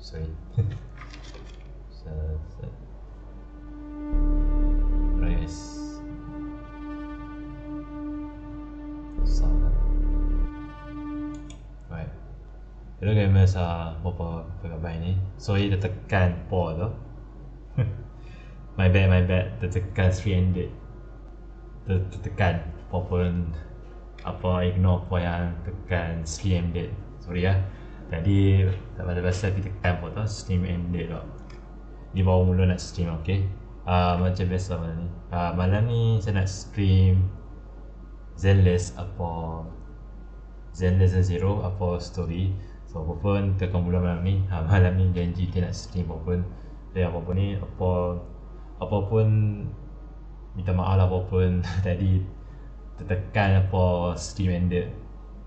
Sorry. Right guys. Salah. Right. Hello gamers, apa khabar ni? Sorry tertekan pause tu. my bad. Tertekan 3-handed. Tertekan apa ignore apa yang tekan 3-handed. Sorry ya. Tadi tak pasal-pasal kita tekan pun tu stream ended tak. Ni baru mula nak stream, okay. Macam biasa malam ni. Malam ni saya nak stream Zenless Zero apa story. So apa pun tekan mula malam ni. Malam ni janji kita nak stream apa pun. Jadi apa pun ni apa pun minta maaf lah apa pun tadi tertekan apa stream ended.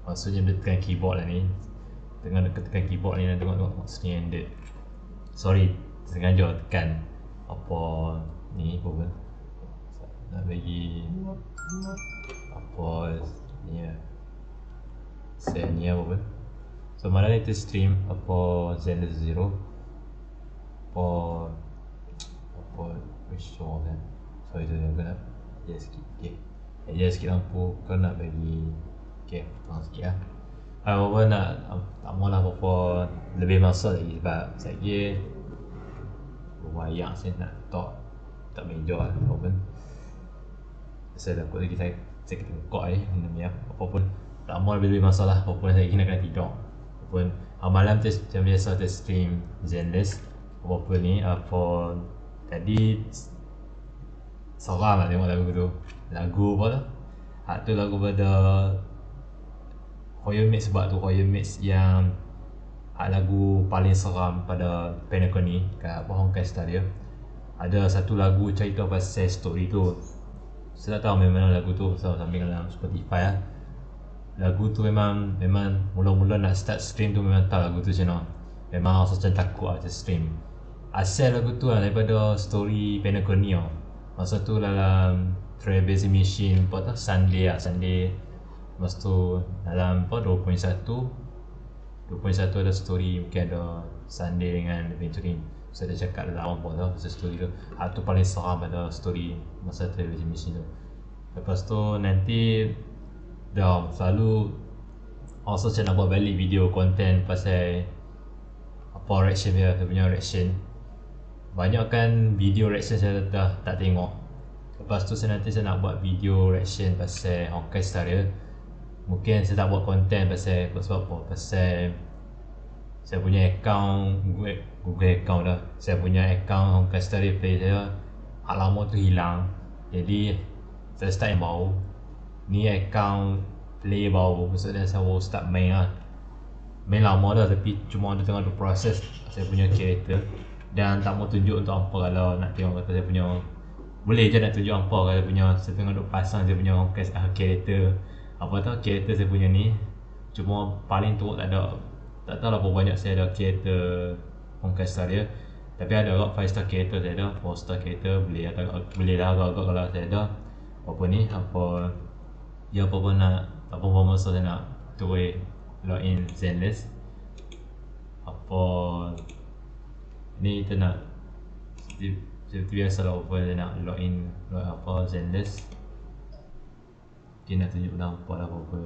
Maksudnya dia tekan keyboard lah ni. Tengah tekan keyboard ni dan tengok stream ended. Sorry, sengaja tekan apa ni apa pun. Nak bagi apa ni ya. Set ni apa pun. So malam ni kita stream apa Zenless Zero. Apa show kan. So itu yang kena adjust sikit. Okay. Adjust sikit lampu. Kau nak bagi okay, potong sikit lah. Apa nak tak maulah apa lebih masuk lagi sebab saya wayang saya nak tak meja lah apa pun. Saya takut lagi saya kena tengok ni apa pun tak mau lebih masuk lah apa pun saya kena tidur. Apa pun malam tu macam biasa tu stream Zenless apa pun ni apa tadi seram lah tengok lagu tu. Lagu apa tu? Tu lagu pada Horror Mix sebab tu Horror Mix yang lagu paling seram pada Pinnacle ni kat apa Hongkest dia. Ada satu lagu cerita pasal story tu. Saya tak tahu memang lagu tu sambil dalam Spotify lah. Lagu tu memang mula-mula nak start stream tu memang tahu lagu tu macam mana. Memang rasa macam takut lah macam stream. Asal lagu tu lah daripada story Pinnacle ni lah. Masa tu dalam Trailblazing Machine apa tu Sunday. Lepas tu dalam apa 2.1 ada story mungkin ada Sunday dengan Adventuring. So dia cakap dalam apa tu pasal story tu. Tu paling seram pada story masa Trailblazing Machine tu. Lepas tu nanti dah selalu also saya nak buat balik video konten pasal apa reaction dia punya reaction. Banyak kan video reaction saya dah tak tengok. Lepas tu nanti saya nak buat video reaction pasal Honkai Star dia. Mungkin saya tak buat konten pasal sebab apa? Pasal saya punya account Google account dah. Saya punya account Honkai Star Play saya lama tu hilang. Jadi saya start yang baru. Ni account play baru. Maksudnya saya baru start main lah. Main lama dah tapi cuma ada tengah proses saya punya character. Dan tak mau tunjuk untuk apa kalau nak tengok kata saya punya. Boleh je nak tunjuk apa kalau punya saya tengah duk pasang saya punya Honkai character. Apa tu character saya punya ni. Cuma paling teruk tak tahu lah berapa banyak saya ada character Honkai Star dia. Tapi ada agak 5 star character saya ada, 4 star character boleh lah agak-agak kalau saya ada. Apa ni apa ya apa pun nak apa masa saya nak terus login Zenless. Apa ni kita nak seperti biasa lah apa saya nak login apa Zenless. Dia nak tunjuk nampak lah apa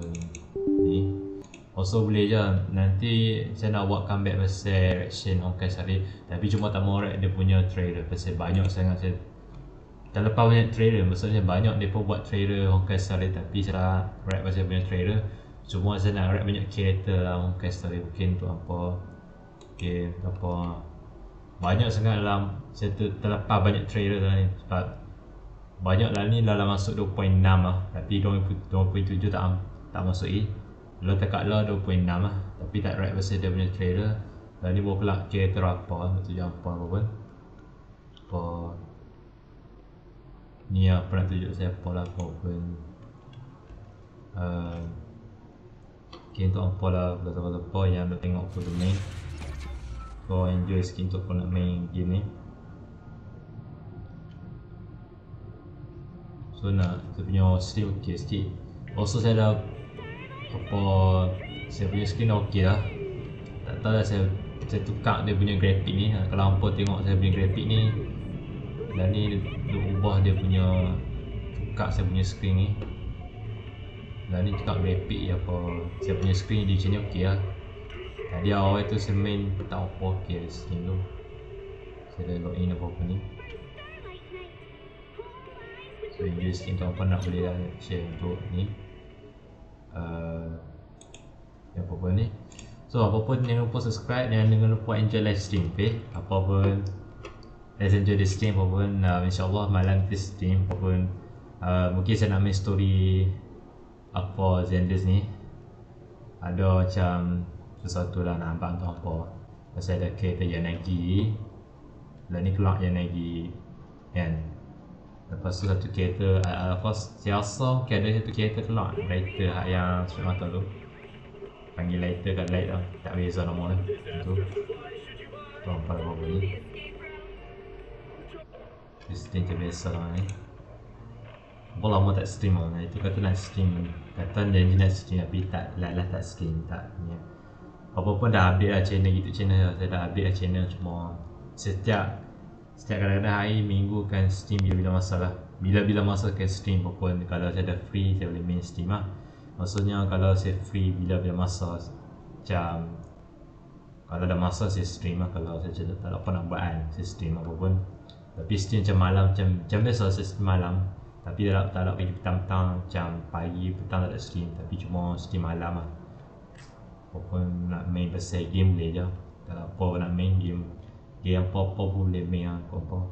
ni. Also boleh je nanti saya nak buat comeback pasal reaction Honkai Star Rail, tapi cuma tak mau react dia punya trailer pasal banyak sangat saya terlepas banyak trailer. Maksudnya banyak dia pun buat trailer Honkai Star Rail, tapi saya react pasal punya trailer. Cuma saya nak react banyak karakter lah Honkai Star Rail, mungkin untuk apa, mungkin apa banyak sangat dalam saya terlepas banyak trailer lah ni, sebab banyak lah ni dalam masuk 2.6 lah, tapi 2.7 tak masuk Lo tekak lah 26 lah, tapi tak right pasal dia punya trailer. Dan ni bawa kelak karakter apa, tu jangan apa pun. Apa ni apa nak tunjuk saya apa lah apa pun. Okay, untuk apa lah lepas-lepas yang nak tengok aku tu main. Kau enjoy sikit untuk kau nak main game ni. So nak kita punya stream ok sikit. Also saya dah apa, saya punya screen dah ok lah. Tak tahu lah saya tukar dia punya grafik ni. Kalau hampa tengok saya punya grafik ni, dan ni dia ubah dia punya, tukar saya punya screen ni. Dan ni tukar grafik apa, saya punya screen di sini ok lah. Tadi awal tu saya main tak apa ok lah screen tu. Saya dah login apa-apa ni. So enjoy screen tu, apa nak boleh lah share untuk ni. Yang apa-apa ni. So apa-apa jangan lupa subscribe dan jangan lupa enjoy live stream, okay? Apa-apa let's enjoy the stream. Apa-apa insyaAllah malam kita stream. Apa-apa mungkin saya nak main story apa Zenless ni. Ada macam sesuatu lah nak nampak untuk apa. Pasal ada kereta Yanagi, dan ni kelak Yanagi kan. Lepas tu satu kereta siasa mungkin ada satu kereta kelak lighter yang straight mata tu, panggil lighter kat light lah, tak beza nama lah tu. Tu apa ni stream macam biasa lah ni. Apa lama tak stream lah, itu kata nak stream, kata janji nak stream tapi tak tak stream tak ni. Apa pun dah update lah channel YouTube channel, saya dah update lah channel, cuma setiap kadang-kadang hari minggu kan stream bila-bila masa lah. Bila-bila masa kan stream apapun. Kalau saya dah free saya boleh main stream lah. Maksudnya kalau saya free bila-bila masa, macam kalau dah masa saya stream lah. Kalau saya tak ada apa nak buat kan, saya stream apapun. Tapi stream macam malam, macam biasa saya stream malam. Tapi tak ada pergi petang-petang, macam pagi petang tak ada stream. Tapi cuma stream malam lah. Apapun nak main pasal game boleh je. Kalau apa nak main game, dia yang apa-apa pun boleh main lah, apa-apa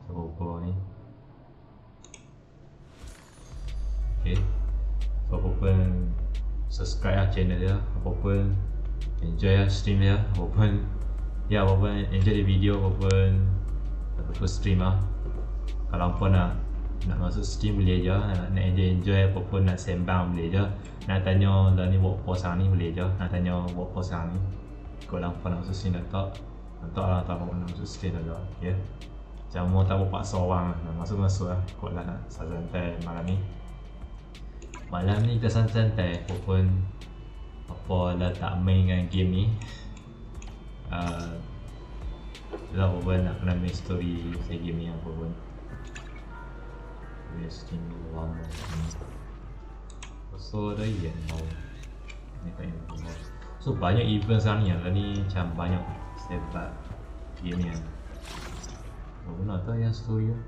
apa ni. Okay, so apa-apa subscribe lah channel dia, apa-apa enjoy lah stream dia, apa-apa ya apa-apa enjoy the video, apa-apa stream lah. Kalau apa nak masuk stream boleh je, nak enjoy apa-apa, nak sembang boleh je, nak tanya dah ni buat apa sekarang ni boleh je, nak tanya buat apa sekarang ni. Kalau apa nak masuk stream tak lah, tak apa nak masuk stream dah, ya. Macam mau tak paksa orang nak masuk lah, ikutlah nak santai malam ni. Malam ni kita santai, walaupun apa dah tak main dengan game ni. Dah apa nak kena main story saya game ni apa pun. Stream lama. So dah iya mau. Ni tak ini. So banyak event sekarang ni, ni macam banyak sebab game ni. Oh, nak tahu yang story tu.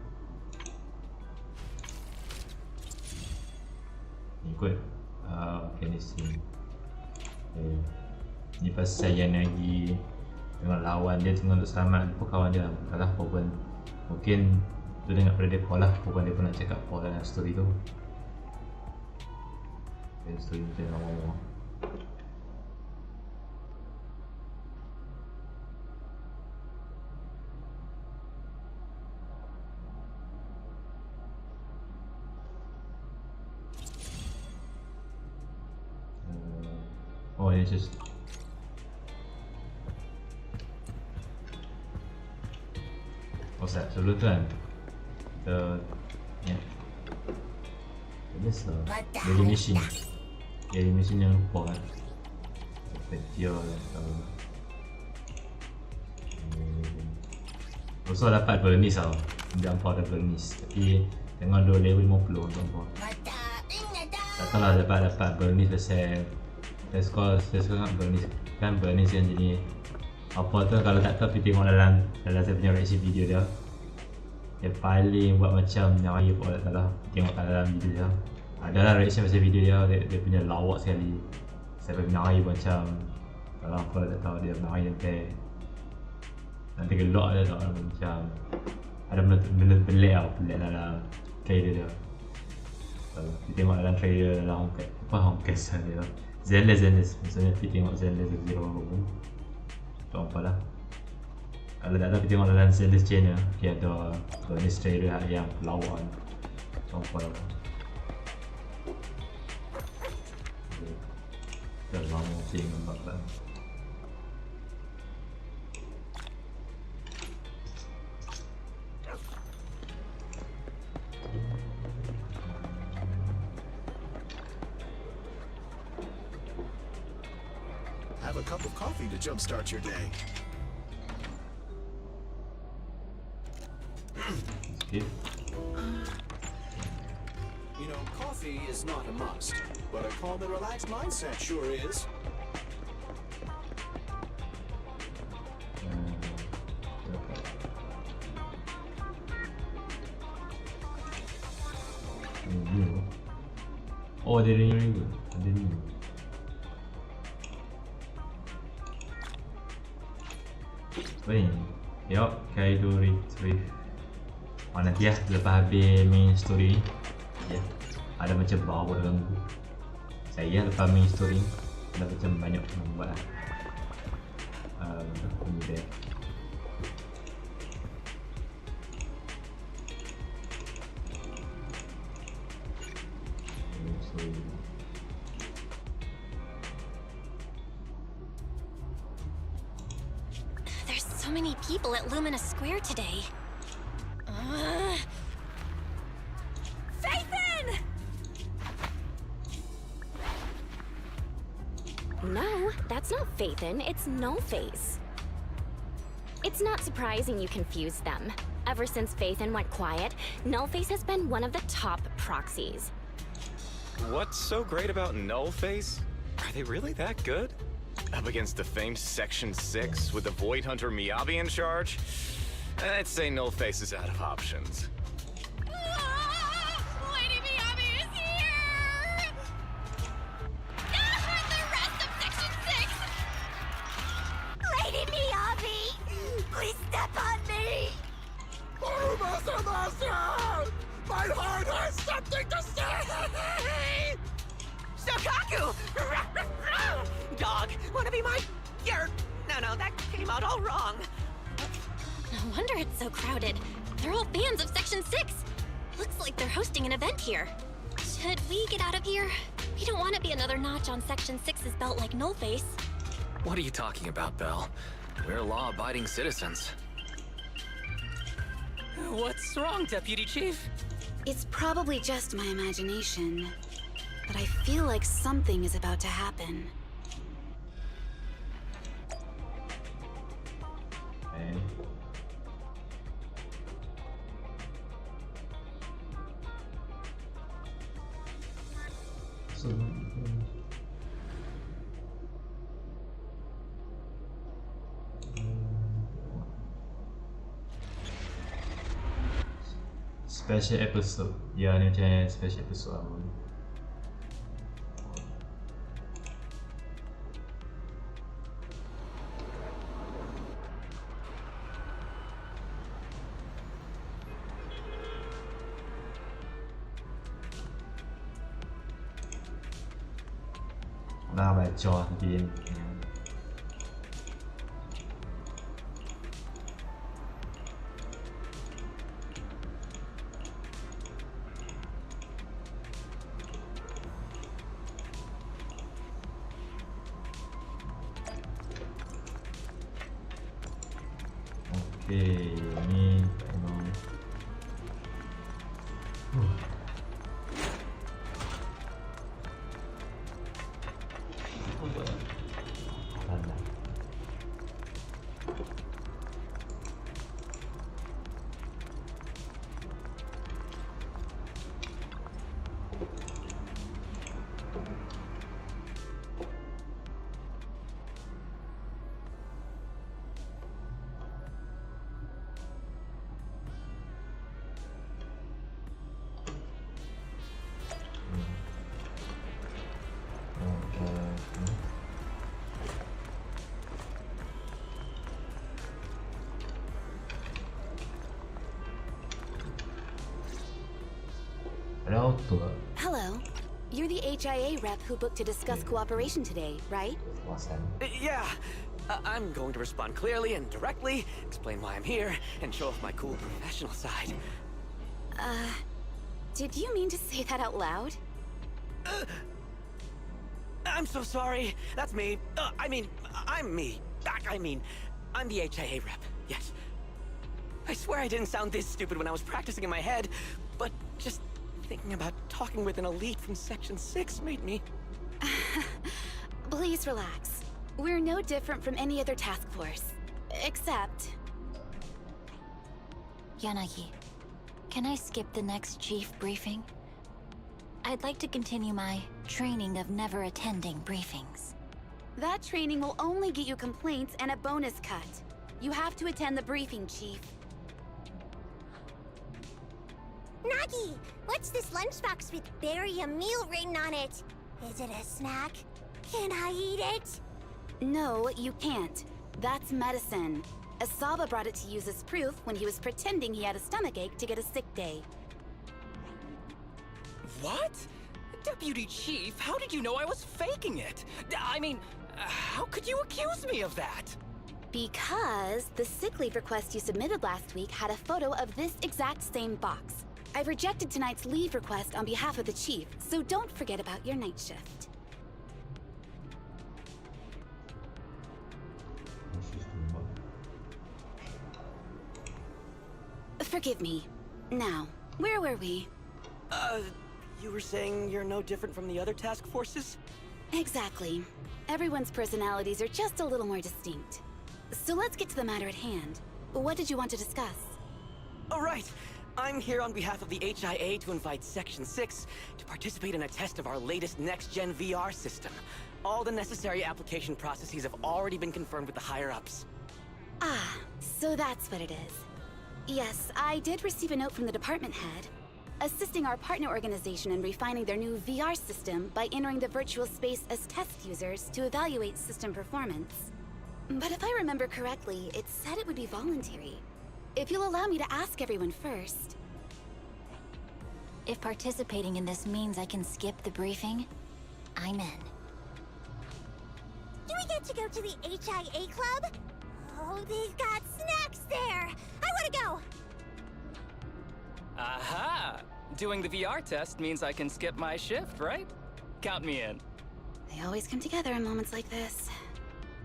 Ikut Afghanistan. Ni pasal yang lagi tengok lawan dia tengok untuk selamat apa kawan dia, kalah apa pun. Mungkin tu dengar pada dia lah, apa dia pun nak cakap apa dalam story tu. Story macam lama-lama. Oh, it's just what's that? Sebelum tu kan kita yes lah, daily mission yang lupa kan, petia dan tahu. Also dapat bonus tau, dia hampa ada bonus, tapi tengok 2 level 50 tu hampa. Tak tahu lah dapat bonus pasal Saya suka Bernice kan, Bernice yang jenis apa tu, kalau tak tahu pergi tengok dalam saya punya reaction video dia. Dia paling buat macam nyari pun tak salah, tengok kat dalam video dia. Adalah reaction pasal video dia punya lawak sekali. Saya pergi nyari macam, kalau apa tak tahu dia nyari sampai nanti gelak dia tak, macam ada benda pelik dalam trailer dia. Kalau kita tengok dalam trailer dalam Hongkes dia Zenless maksudnya kita tengok Zenless Zero pun tak apa lah. Kalau tak tahu kita tengok dalam Zenless channel, dia ada bonus trailer yang lawan tak apa lah. Dah lama saya nampak lah. Have a cup of coffee to jumpstart your day. Skip. You know, coffee is not a must, but a calm and relaxed mindset sure is. Oh, ada ring ke? Ada ring. Apa ni? Yup, Kaido Retrieve. Nanti lah, lepas habis main story ni, ada macam bau ganggu. Saya lepas main story ni, ada macam banyak membuat lah. Benda There's so many people at Lumina Square today. Phaethon! No, that's not Phaethon, it's Nullface. It's not surprising you confused them. Ever since Phaethon went quiet, Nullface has been one of the top proxies. What's so great about Nullface? Are they really that good? Up against the famed Section 6 with the Void Hunter Miyabi in charge? I'd say Nullface is out of options. Lady Miyabi is here! The rest of Section 6! Lady Miyabi! Please step on me! Oh, Master! My heart has something to say! Shokaku! Dog, wanna be my... No, that came out all wrong. No wonder it's so crowded. They're all fans of Section 6. Looks like they're hosting an event here. Should we get out of here? We don't want to be another notch on Section 6's belt like Nullface. What are you talking about, Belle? We're law-abiding citizens. What's wrong, Deputy Chief? It's probably just my imagination, but I feel like something is about to happen. Special episode. Ya, ni macam special episode apa ni. Nak baca game. Okay, ni memang auto lah. Hello. You're the HIA rep who booked to discuss cooperation today, right? Kawasan. Yeah. I'm going to respond clearly and directly, explain why I'm here, and show off my cool professional side. Did you mean to say that out loud? I'm so sorry. That's me. I'm me. I'm the HIA rep. Yes. I swear I didn't sound this stupid when I was practicing in my head, but just thinking about talking with an elite from Section 6 made me... Please relax. We're no different from any other task force. Except... Yanagi, can I skip the next chief briefing? I'd like to continue my training of never attending briefings. that training will only get you complaints and a bonus cut. You have to attend the briefing, Chief. Nagi, what's this lunchbox with berry a meal written on it? Is it a snack? Can I eat it? No, you can't. That's medicine. Asaba brought it to use as proof when he was pretending he had a stomachache to get a sick day. What? Deputy Chief, how did you know I was faking it? I mean, how could you accuse me of that? Because the sick leave request you submitted last week had a photo of this exact same box. I've rejected tonight's leave request on behalf of the Chief, so don't forget about your night shift. Forgive me. Now, where were we? You were saying you're no different from the other task forces? Exactly. Everyone's personalities are just a little more distinct. So let's get to the matter at hand. What did you want to discuss? Oh, right. I'm here on behalf of the HIA to invite Section 6 to participate in a test of our latest next-gen VR system. All the necessary application processes have already been confirmed with the higher-ups. Ah, so that's what it is. Yes, I did receive a note from the department head, assisting our partner organization in refining their new VR system by entering the virtual space as test users to evaluate system performance. But if I remember correctly, it said it would be voluntary. If you'll allow me to ask everyone first. If participating in this means I can skip the briefing, I'm in. Do we get to go to the HIA club? Oh, they've got snacks there! I wanna go! Aha! Doing the VR test means I can skip my shift, right? Count me in. They always come together in moments like this.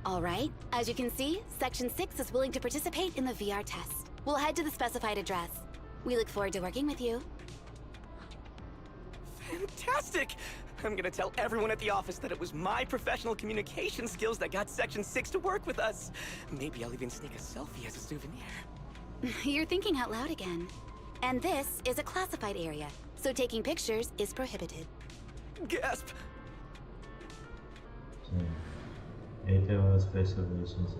All right, as you can see, Section 6 is willing to participate in the VR test. We'll head to the specified address. We look forward to working with you. Fantastic! I'm gonna tell everyone at the office that it was my professional communication skills that got Section 6 to work with us. Maybe I'll even sneak a selfie as a souvenir. You're thinking out loud again. And this is a classified area, so taking pictures is prohibited. Gasp! Later special relations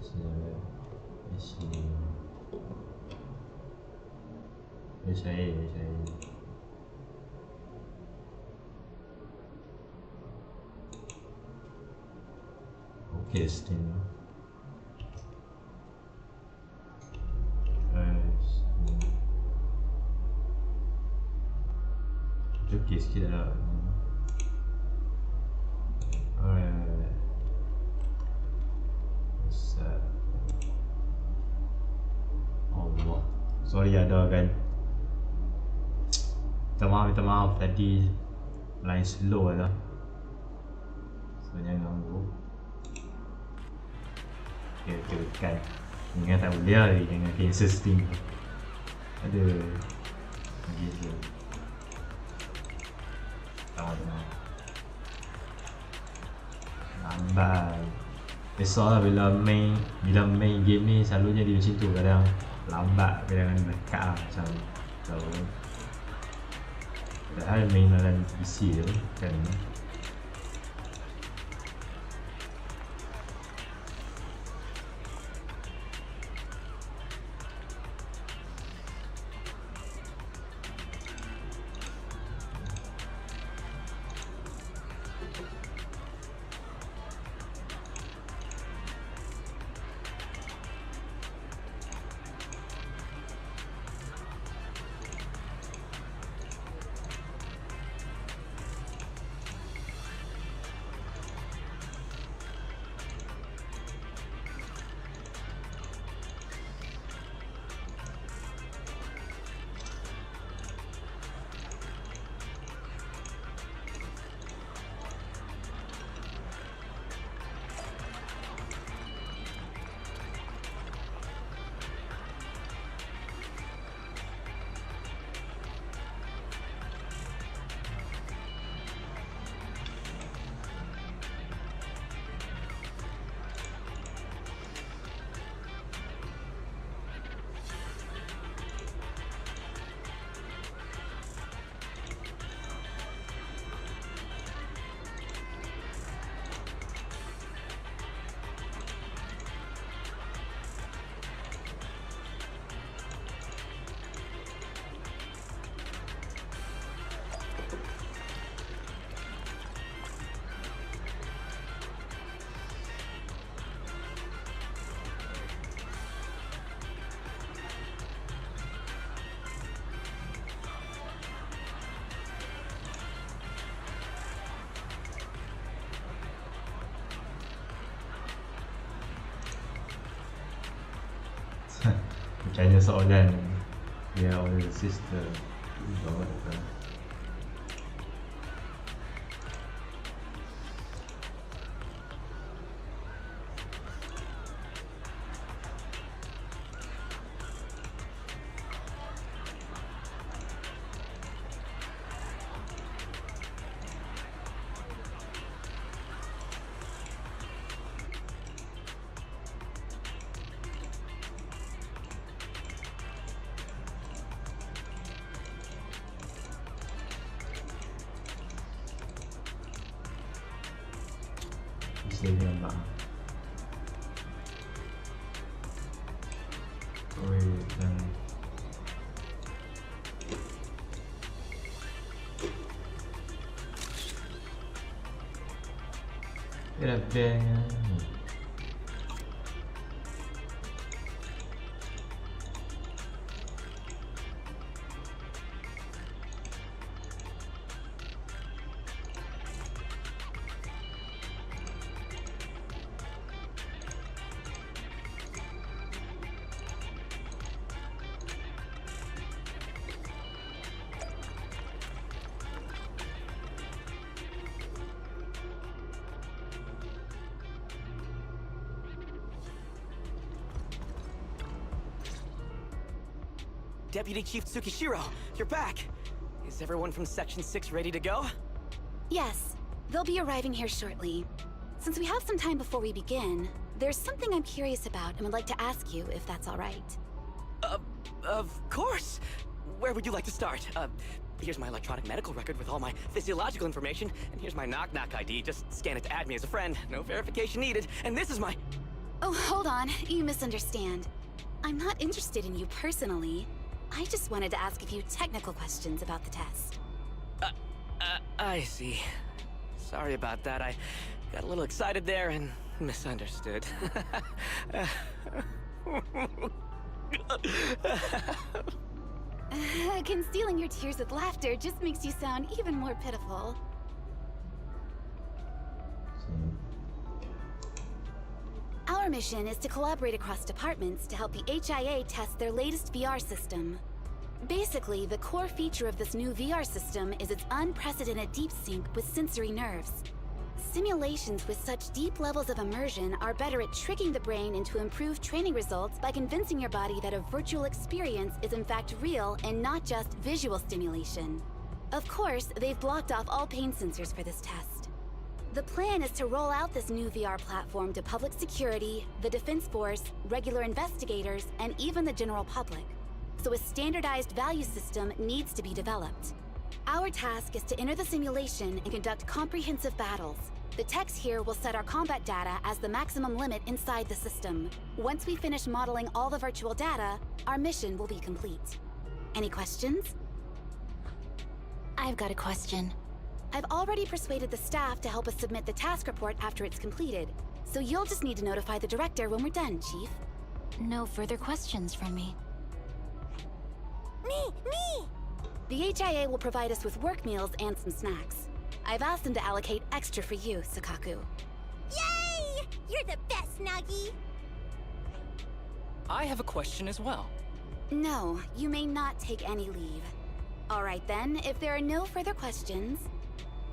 Okay, Steam. Joki sikit lah. Allah. Sorry ada kan. Minta maaf tadi line slow lah. So jangan ganggu. Okay, kan. Ingat tak boleh lah dengan cancel Steam. Aduh. Gitu. Maaf. Lambat. Biasalah bila main game ni selalunya dia macam tu, kadang lambat, kadang dekat lah macam so, padahal main dalam PC tu kan. Macam ada soalan, yeah, older sister. Jawab apa? Sini nampak. Oi, dan dia dah Deputy Chief Tsukishiro, you're back! Is everyone from Section 6 ready to go? Yes, they'll be arriving here shortly. Since we have some time before we begin, there's something I'm curious about and would like to ask you if that's all right. Of course! Where would you like to start? Here's my electronic medical record with all my physiological information, and here's my knock-knock ID. Just scan it to add me as a friend. No verification needed. And this is my... Oh, hold on. You misunderstand. I'm not interested in you personally. I just wanted to ask a few technical questions about the test. I see. Sorry about that. I got a little excited there and misunderstood. Concealing your tears with laughter just makes you sound even more pitiful. Our mission is to collaborate across departments to help the HIA test their latest VR system. Basically, the core feature of this new VR system is its unprecedented deep sync with sensory nerves. Simulations with such deep levels of immersion are better at tricking the brain into improved training results by convincing your body that a virtual experience is in fact real and not just visual stimulation. Of course, they've blocked off all pain sensors for this test. The plan is to roll out this new VR platform to public security, the Defense Force, regular investigators, and even the general public. So a standardized value system needs to be developed. Our task is to enter the simulation and conduct comprehensive battles. The techs here will set our combat data as the maximum limit inside the system. Once we finish modeling all the virtual data, our mission will be complete. Any questions? I've got a question. I've already persuaded the staff to help us submit the task report after it's completed, so you'll just need to notify the director when we're done, Chief. No further questions from me. Me! The HIA will provide us with work meals and some snacks. I've asked them to allocate extra for you, Sakaku. Yay! You're the best, Nagi! I have a question as well. No, you may not take any leave. All right then, if there are no further questions...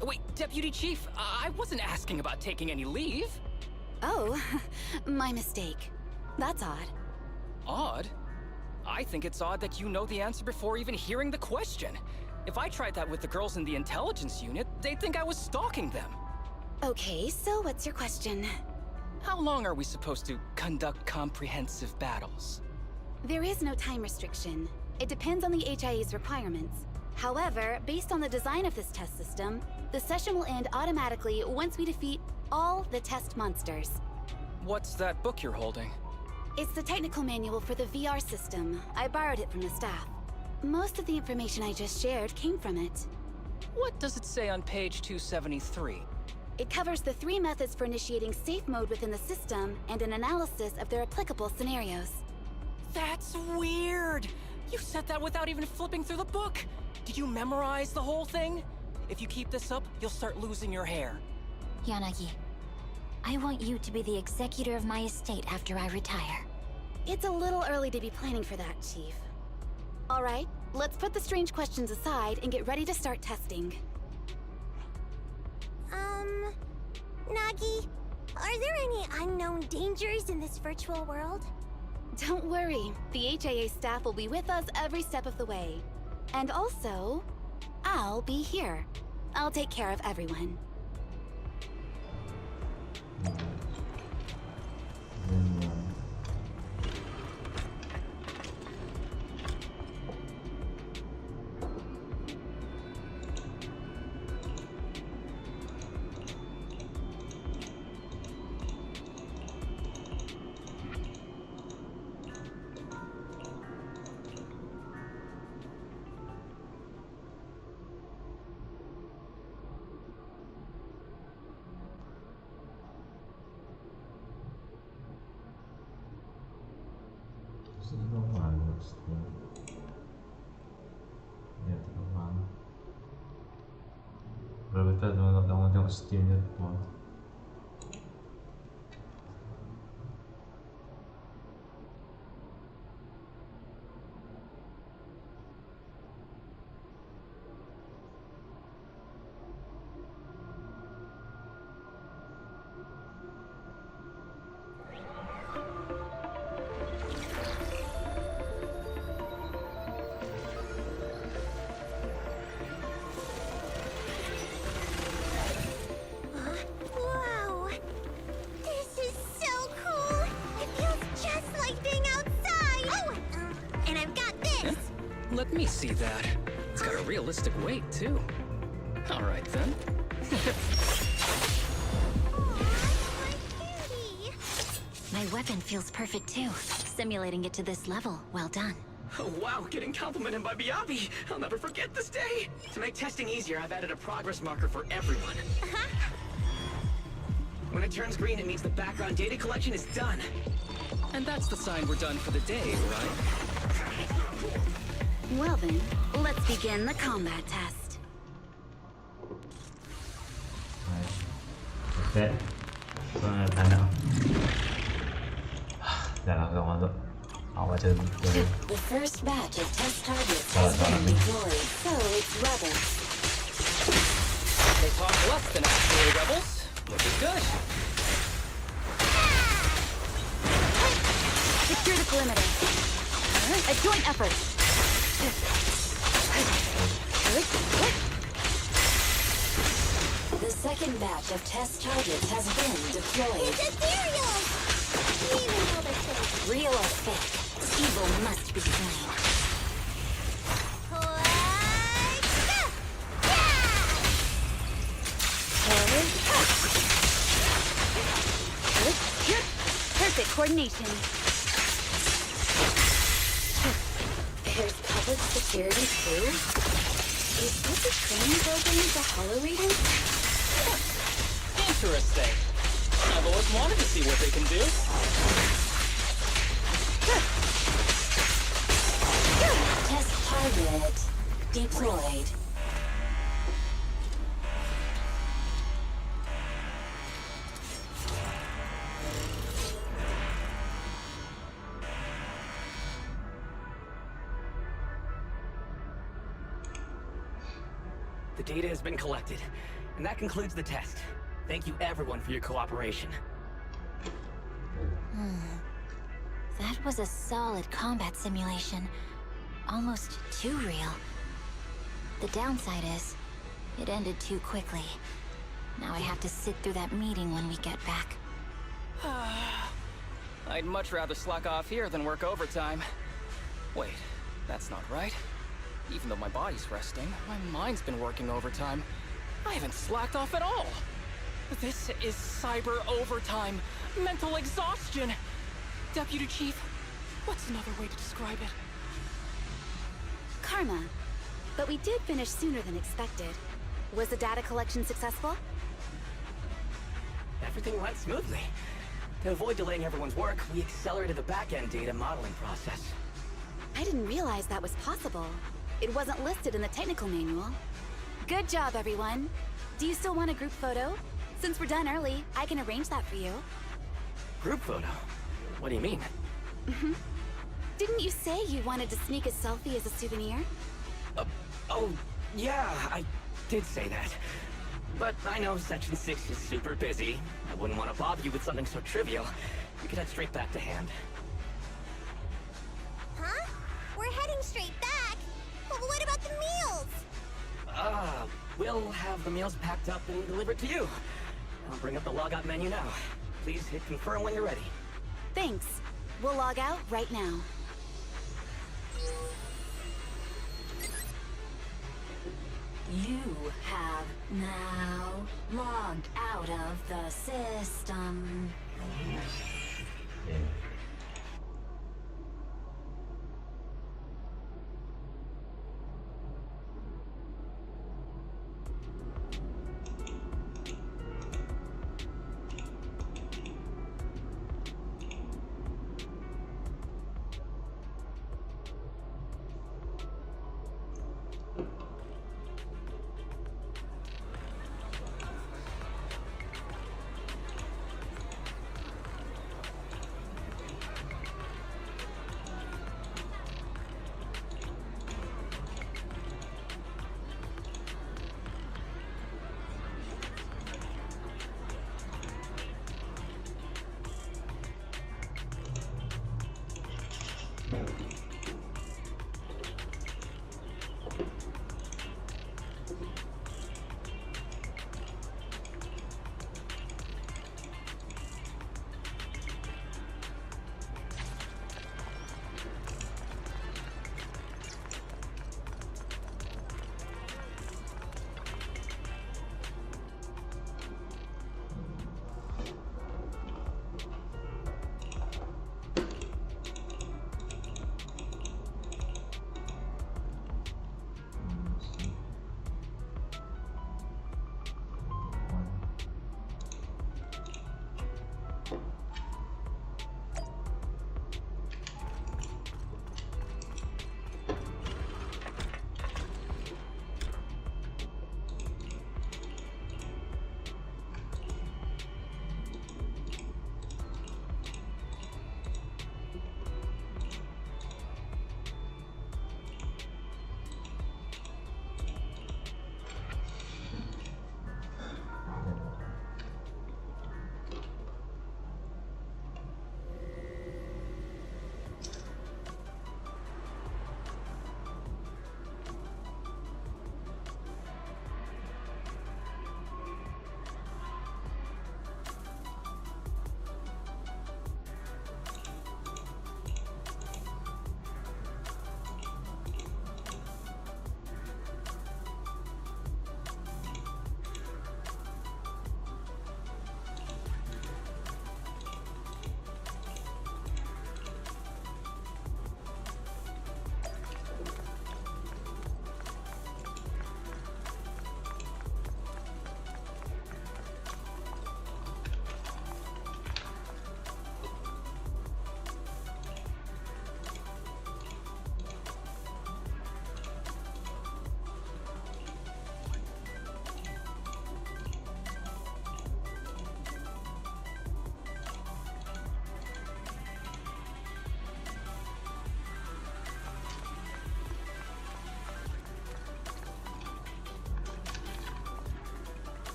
Wait, Deputy Chief, I wasn't asking about taking any leave. Oh, my mistake. That's odd. Odd? I think it's odd that you know the answer before even hearing the question. If I tried that with the girls in the intelligence unit, they'd think I was stalking them. Okay, so what's your question? How long are we supposed to conduct comprehensive battles? There is no time restriction. It depends on the HIA's requirements. However, based on the design of this test system, the session will end automatically once we defeat all the test monsters. What's that book you're holding? It's the technical manual for the VR system. I borrowed it from the staff. Most of the information I just shared came from it. What does it say on page 273? It covers the 3 methods for initiating safe mode within the system and an analysis of their applicable scenarios. That's weird! You said that without even flipping through the book! Did you memorize the whole thing? If you keep this up, you'll start losing your hair. Yanagi, I want you to be the executor of my estate after I retire. It's a little early to be planning for that, Chief. All right, let's put the strange questions aside and get ready to start testing. Nagi, are there any unknown dangers in this virtual world? Don't worry, the HAA staff will be with us every step of the way. And also, I'll be here. I'll take care of everyone. Kalau kita nak tengok Steam je. Wow! This is so cool! It feels just like being outside! Oh! And I've got this! Let me see that. It's got a realistic weight, too. All right, then. My weapon feels perfect too. Simulating it to this level, well done. Oh, wow, getting complimented by Miyabi. I'll never forget this day. To make testing easier, I've added a progress marker for everyone. When it turns green, it means the background data collection is done. And that's the sign we're done for the day, right? Well then, let's begin the combat test. Okay. Tanda. Dah lah kau masuk. Awak macam tu. The first batch of test targets has been deployed, so it's rebels. They talk less than actual rebels, which is good. Secure the perimeter. A joint effort. The second batch of test targets has been deployed. It's ethereal! Even though they're fake. Real or fake, evil must be slain. Perfect coordination. There's public security too? Is this a training program for Hollow Readers? Interesting. I've always wanted to see what they can do. Test target deployed. The data has been collected, and that concludes the test. Thank you everyone for your cooperation. That was a solid combat simulation. Almost too real. The downside is, it ended too quickly. Now I have to sit through that meeting when we get back. I'd much rather slack off here than work overtime. Wait, that's not right. Even though my body's resting, my mind's been working overtime. I haven't slacked off at all. This is cyber overtime. Mental exhaustion. Deputy Chief, what's another way to describe it? Karma. But we did finish sooner than expected. Was the data collection successful? Everything went smoothly. To avoid delaying everyone's work, we accelerated the back-end data modeling process. I didn't realize that was possible. It wasn't listed in the technical manual. Good job, everyone. Do you still want a group photo? Since we're done early, I can arrange that for you. Group photo? What do you mean? Didn't you say you wanted to sneak a selfie as a souvenir? Oh, yeah, I did say that. But I know Section 6 is super busy. I wouldn't want to bother you with something so trivial. We could head straight back to hand. Huh? We're heading straight back? But what about the meals? We'll have the meals packed up and delivered to you. I'll bring up the logout menu now. Please hit confirm when you're ready. Thanks. We'll log out right now. You have now logged out of the system. Yeah.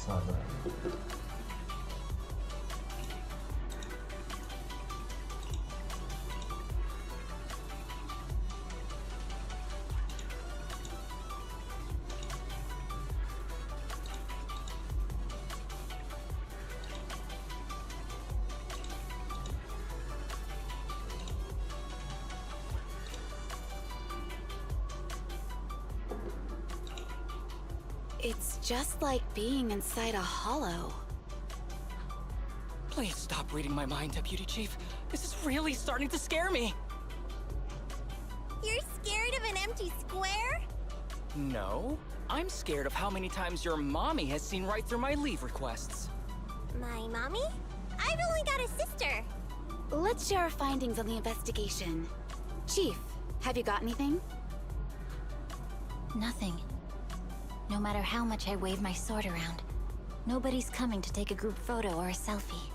Sabe. It's just like being inside a hollow. Please stop reading my mind, Deputy Chief. This is really starting to scare me. You're scared of an empty square? No, I'm scared of how many times your mommy has seen right through my leave requests. My mommy? I've only got a sister. Let's share our findings on the investigation. Chief, have you got anything? Nothing. No matter how much I wave my sword around, nobody's coming to take a group photo or a selfie.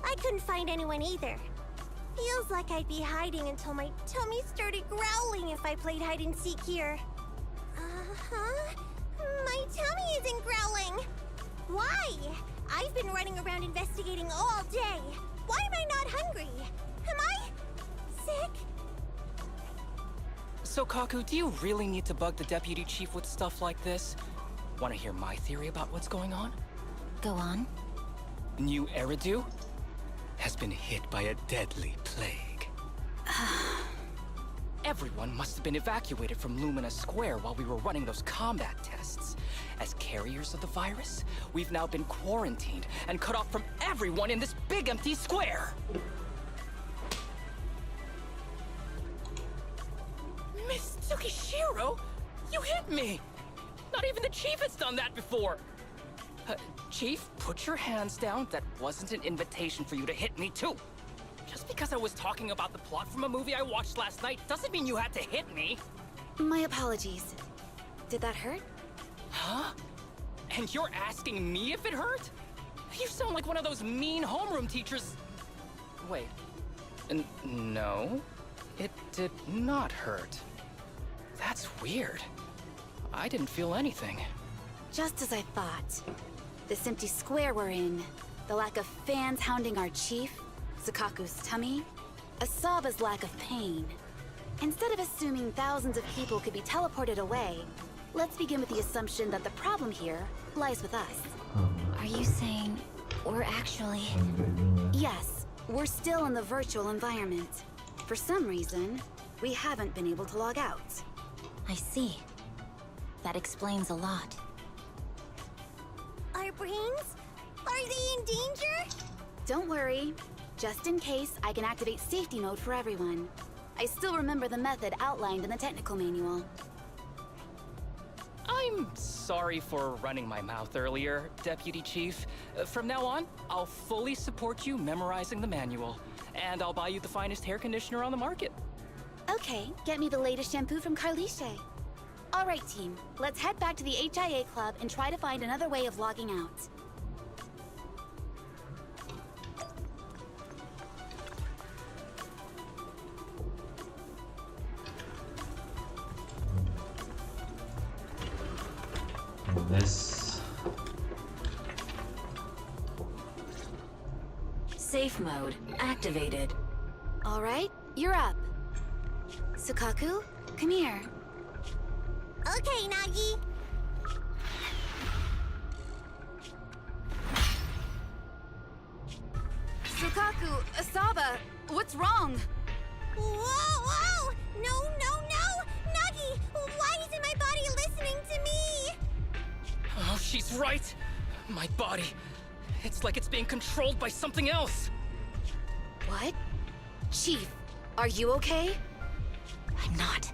I couldn't find anyone either. Feels like I'd be hiding until my tummy started growling if I played hide and seek here. Uh-huh. My tummy isn't growling. Why? I've been running around investigating all day. Why am I not hungry? Am I sick? So, Kaku, do you really need to bug the deputy chief with stuff like this? Want to hear my theory about what's going on? Go on. New Eridu has been hit by a deadly plague. Everyone must have been evacuated from Lumina Square while we were running those combat tests. As carriers of the virus, we've now been quarantined and cut off from everyone in this big empty square. Miss Tsukishiro, you hit me! Not even the chief has done that before! Chief, put your hands down. That wasn't an invitation for you to hit me too. Just because I was talking about the plot from a movie I watched last night doesn't mean you had to hit me. My apologies. Did that hurt? Huh? And you're asking me if it hurt? You sound like one of those mean homeroom teachers. Wait. No. It did not hurt. That's weird. I didn't feel anything. Just as I thought. This empty square we're in, the lack of fans hounding our chief, Sukaku's tummy, Asaba's lack of pain. Instead of assuming thousands of people could be teleported away, let's begin with the assumption that the problem here lies with us. Are you saying we're actually... Yes, we're still in the virtual environment. For some reason, we haven't been able to log out. I see. That explains a lot. Our brains? Are they in danger? Don't worry. Just in case, I can activate safety mode for everyone. I still remember the method outlined in the technical manual. I'm sorry for running my mouth earlier, Deputy Chief. From now on, I'll fully support you memorizing the manual. And I'll buy you the finest hair conditioner on the market. Okay, get me the latest shampoo from Carliche. All right, team. Let's head back to the HIA Club and try to find another way of logging out. Let's... Safe mode activated. All right, you're up. Sukaku, come here. Okay, Nagi. Sukaku, Asaba, what's wrong? Whoa! No! Nagi, why isn't my body listening to me? Oh, she's right. My body. It's like it's being controlled by something else. What? Chief, are you okay? I'm not.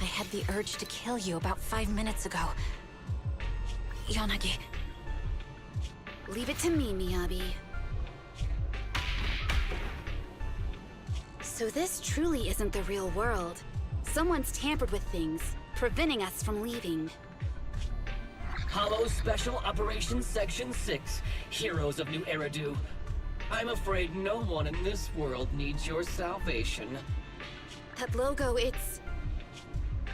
I had the urge to kill you about 5 minutes ago. Yanagi. Leave it to me, Miyabi. So this truly isn't the real world. Someone's tampered with things, preventing us from leaving. Hollow Special Operations Section 6, Heroes of New Eridu. I'm afraid no one in this world needs your salvation. That logo, it's...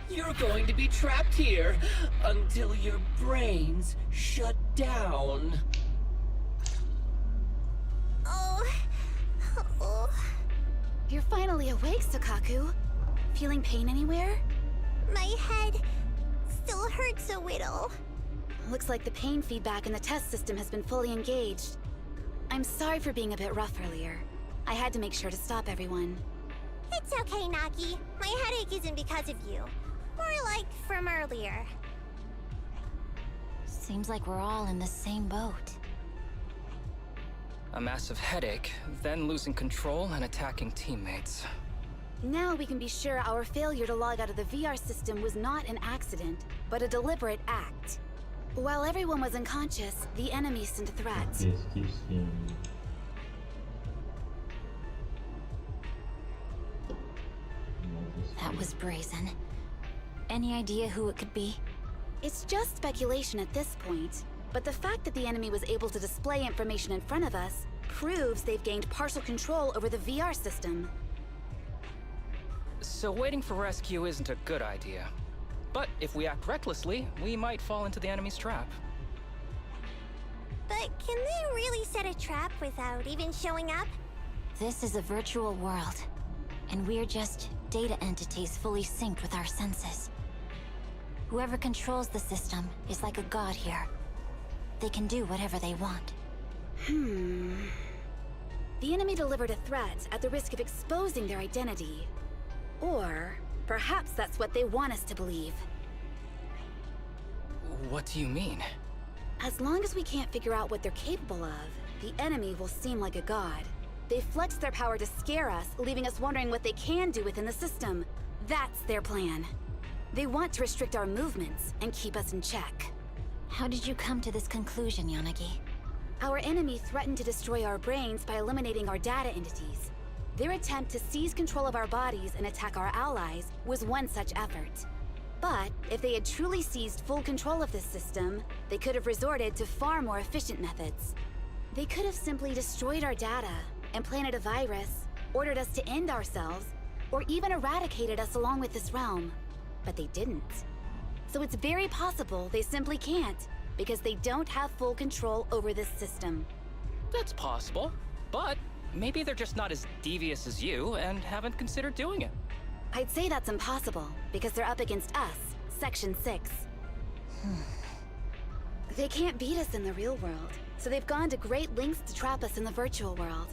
You're going to be trapped here until your brains shut down. Oh. You're finally awake, Sukaku. Feeling pain anywhere? My head still hurts a little. Looks like the pain feedback in the test system has been fully engaged. I'm sorry for being a bit rough earlier. I had to make sure to stop everyone. It's okay, Nagi. My headache isn't because of you. More like from earlier. Seems like we're all in the same boat. A massive headache, then losing control and attacking teammates. Now we can be sure our failure to log out of the VR system was not an accident, but a deliberate act. While everyone was unconscious, the enemy sent a threat. This keeps being... That was brazen. Any idea who it could be? It's just speculation at this point, but the fact that the enemy was able to display information in front of us proves they've gained partial control over the VR system. So waiting for rescue isn't a good idea. But if we act recklessly, we might fall into the enemy's trap. But can they really set a trap without even showing up? This is a virtual world, and we're just data entities fully synced with our senses. Whoever controls the system is like a god here. They can do whatever they want. The enemy delivered a threat at the risk of exposing their identity. Or perhaps that's what they want us to believe. What do you mean? As long as we can't figure out what they're capable of, the enemy will seem like a god. They flex their power to scare us, leaving us wondering what they can do within the system. That's their plan. They want to restrict our movements and keep us in check. How did you come to this conclusion, Yanagi? Our enemy threatened to destroy our brains by eliminating our data entities. Their attempt to seize control of our bodies and attack our allies was one such effort. But if they had truly seized full control of this system, they could have resorted to far more efficient methods. They could have simply destroyed our data, implanted a virus, ordered us to end ourselves, or even eradicated us along with this realm. But they didn't. So it's very possible they simply can't, because they don't have full control over this system. That's possible, but maybe they're just not as devious as you and haven't considered doing it. I'd say that's impossible, because they're up against us, Section 6. They can't beat us in the real world, so they've gone to great lengths to trap us in the virtual world.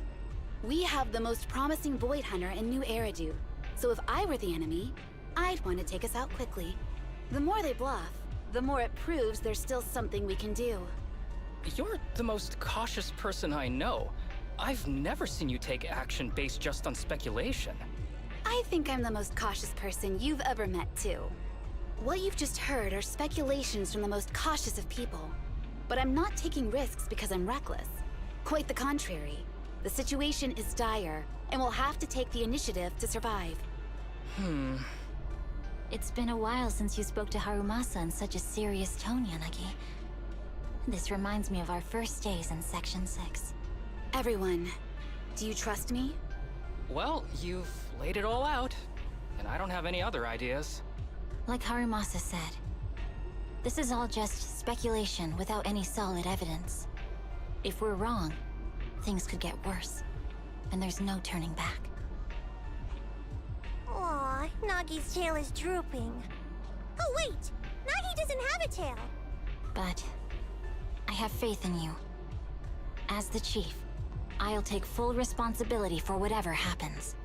We have the most promising Void Hunter in New Eridu, so if I were the enemy, I'd want to take us out quickly. The more they bluff, the more it proves there's still something we can do. You're the most cautious person I know. I've never seen you take action based just on speculation. I think I'm the most cautious person you've ever met, too. What you've just heard are speculations from the most cautious of people. But I'm not taking risks because I'm reckless. Quite the contrary. The situation is dire, and we'll have to take the initiative to survive. It's been a while since you spoke to Harumasa in such a serious tone, Yanagi. This reminds me of our first days in Section 6. Everyone, do you trust me? Well, you've laid it all out, and I don't have any other ideas. Like Harumasa said, this is all just speculation without any solid evidence. If we're wrong, things could get worse, and there's no turning back. Aw, Nagi's tail is drooping. Oh wait! Nagi doesn't have a tail! But I have faith in you. As the chief, I'll take full responsibility for whatever happens.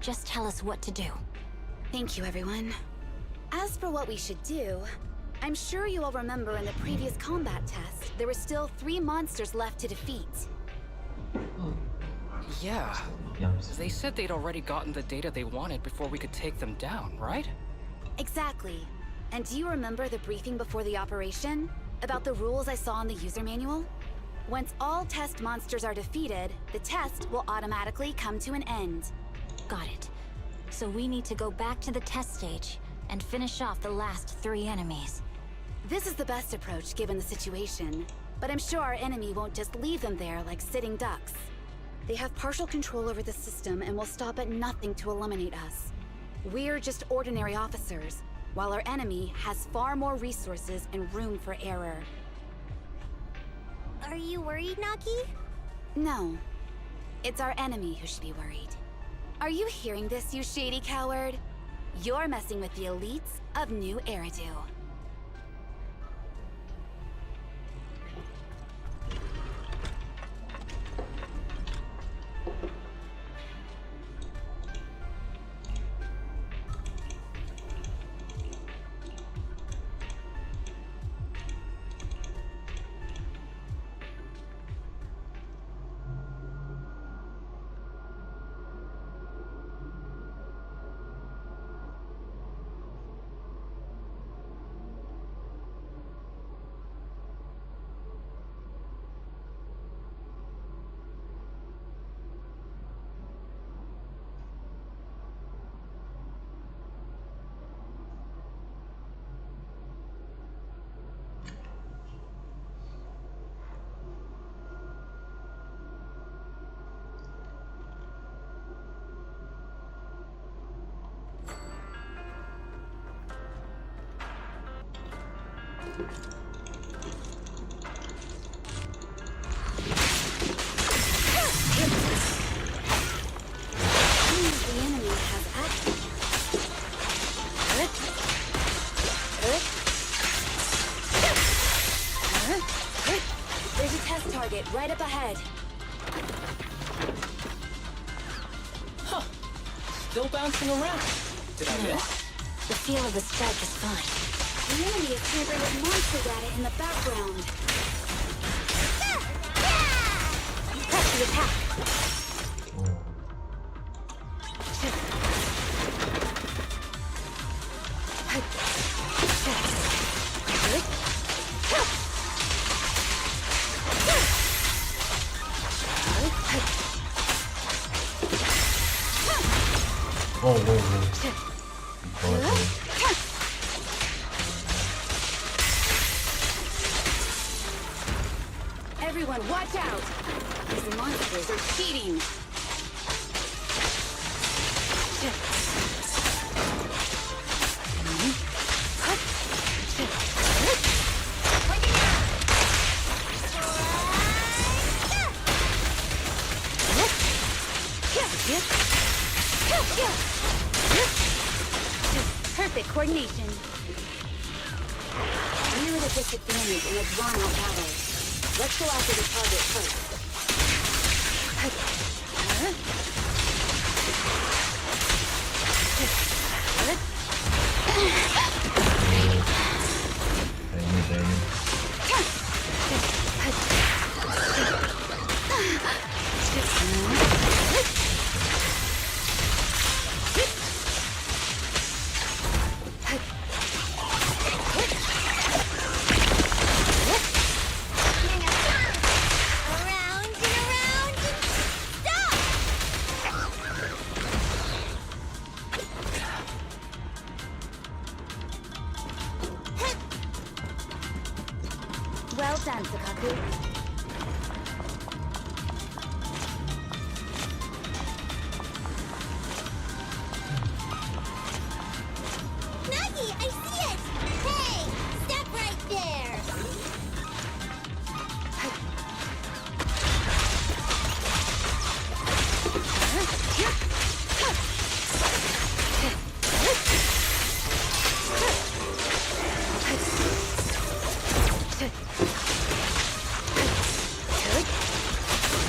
Just tell us what to do. Thank you, everyone. As for what we should do, I'm sure you all remember in the previous combat test, there were still 3 monsters left to defeat. Yeah. They said they'd already gotten the data they wanted before we could take them down, right? Exactly. And do you remember the briefing before the operation? About the rules I saw in the user manual? Once all test monsters are defeated, the test will automatically come to an end. Got it. So we need to go back to the test stage and finish off the last 3 enemies. This is the best approach given the situation, but I'm sure our enemy won't just leave them there like sitting ducks. They have partial control over the system and will stop at nothing to eliminate us. We're just ordinary officers, while our enemy has far more resources and room for error. Are you worried, Nagi? No. It's our enemy who should be worried. Are you hearing this, you shady coward? You're messing with the elites of New Eridu. The enemy has access. There's a test target right up ahead. Huh. Still bouncing around. Did I miss? The feel of the strike is fine. The enemy is tampering with monster data in the background. Press the attack. Whoa, whoa, whoa. Everyone, watch out! These monsters are cheating. Perfect coordination. We're at a disadvantage in a drawn-out battle. Let's go after the target first. Around and around and stop! Well done, Sakaku. Nagi, I see it! Hey, step right there!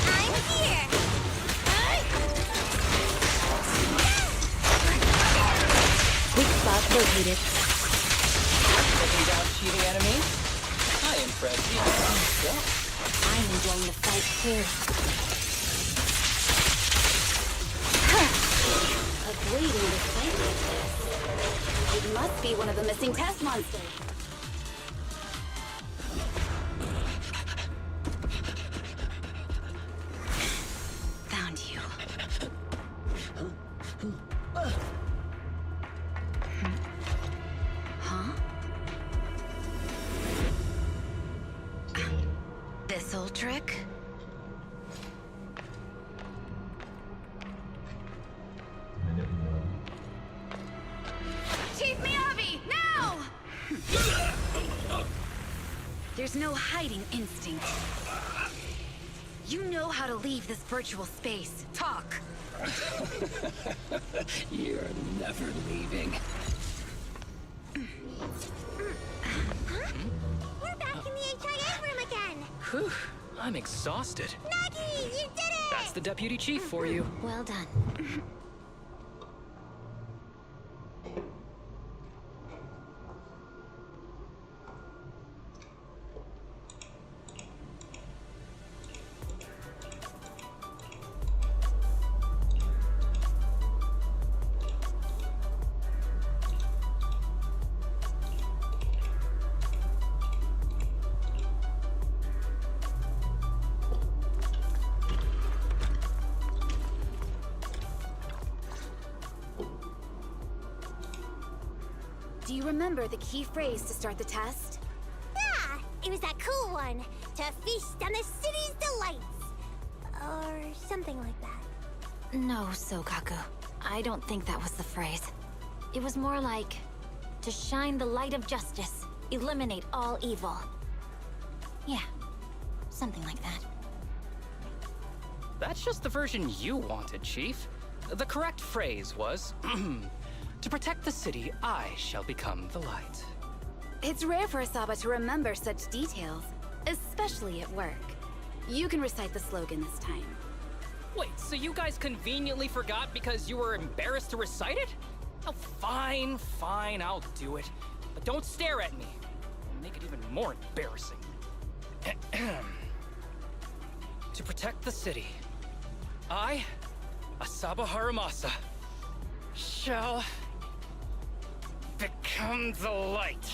I'm here! Weak spot located. Taking down cheating enemies? I impress you. So, I'm enjoying the fight too. Avoiding the fight like this. It must be one of the missing test monsters. Found you. Huh? This old trick? Chief Miyabi, now! There's no hiding instinct. You know how to leave this virtual space. Talk. You're never leaving. We're back in the HIA room again! whew, I'm exhausted. Nagi, you did it! That's the deputy chief for you. Well done. Do you remember the key phrase to start the test? Yeah, it was that cool one. To feast on the city's delights. Or something like that. No, Sokaku. I don't think that was the phrase. It was more like, to shine the light of justice. Eliminate all evil. Yeah, something like that. That's just the version you wanted, Chief. The correct phrase was, to protect the city, I shall become the light. It's rare for Asaba to remember such details, especially at work. You can recite the slogan this time. Wait, so you guys conveniently forgot because you were embarrassed to recite it? Oh, fine, I'll do it. But don't stare at me. It'll make it even more embarrassing. To protect the city, I, Asaba Haramasa, shall become the light.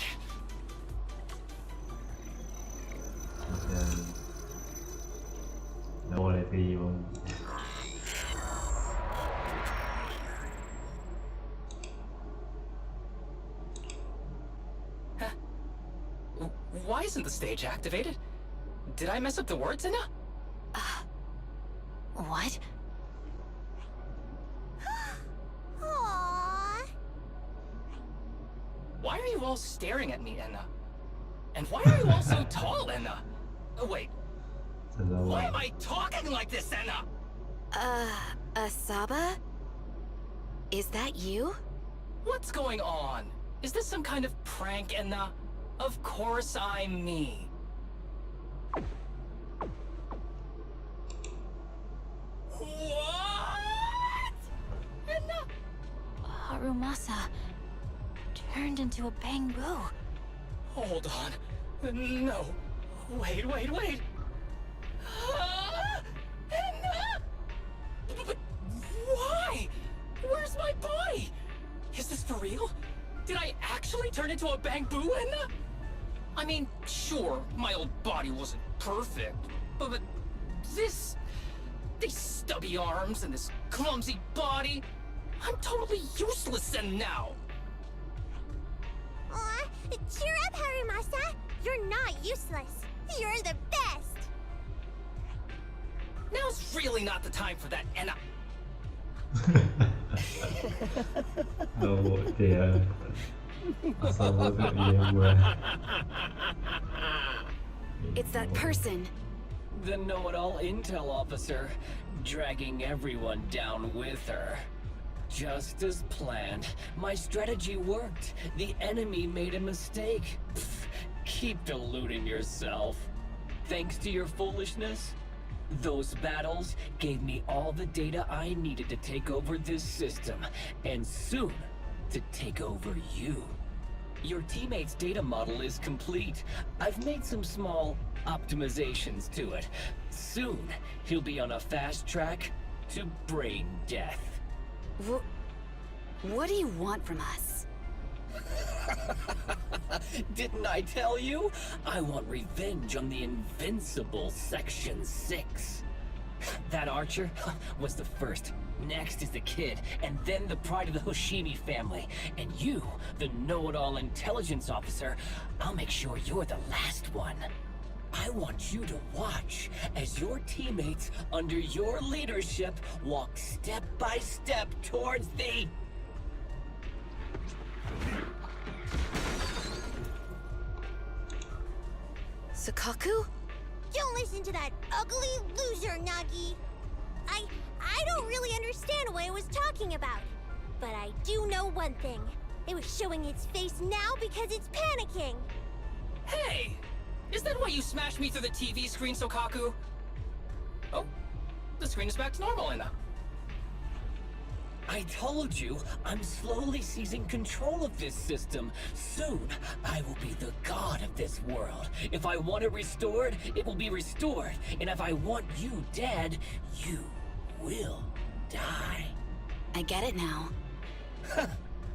Đâu lại thì Why isn't the stage activated? Did I mess up the words, Inna? What? Aww. Why are you all staring at me, Enna? And why are you all so tall, Enna? Oh, wait. Why am I talking like this, Enna? Asaba? Is that you? What's going on? Is this some kind of prank, Enna? Of course I'm me. What? Enna? Harumasa turned into a bamboo. Hold on. No. Wait. Enna? But why? Where's my body? Is this for real? Did I actually turn into a bamboo, Enna? I mean, sure, my old body wasn't perfect, but this... these stubby arms and this clumsy body... I'm totally useless now! Aw, cheer up, Harumasa. You're not useless. You're the best. Now's really not the time for that, Enna. đâu kìa Asaba tự nhiên vừa It's that person. The know-it-all intel officer, dragging everyone down with her. Just as planned. My strategy worked. The enemy made a mistake. Pfft, keep deluding yourself. Thanks to your foolishness, those battles gave me all the data I needed to take over this system, and soon to take over you. Your teammate's data model is complete. I've made some small optimizations to it. Soon, he'll be on a fast track to brain death. What do you want from us? Didn't I tell you? I want revenge on the invincible Section 6. That archer was the first. Next is the kid, and then the pride of the Hoshimi family. And you, the know-it-all intelligence officer, I'll make sure you're the last one. I want you to watch as your teammates under your leadership walk step by step towards the... Sukaku? Don't listen to that ugly loser, Nagi. I don't really understand what it was talking about. But I do know one thing. It was showing its face now because it's panicking. Hey! Is that why you smashed me through the TV screen, Sokaku? Oh, the screen is back to normal, Enna. I told you, I'm slowly seizing control of this system. Soon, I will be the god of this world. If I want it restored, it will be restored. And if I want you dead, you will die. I get it now.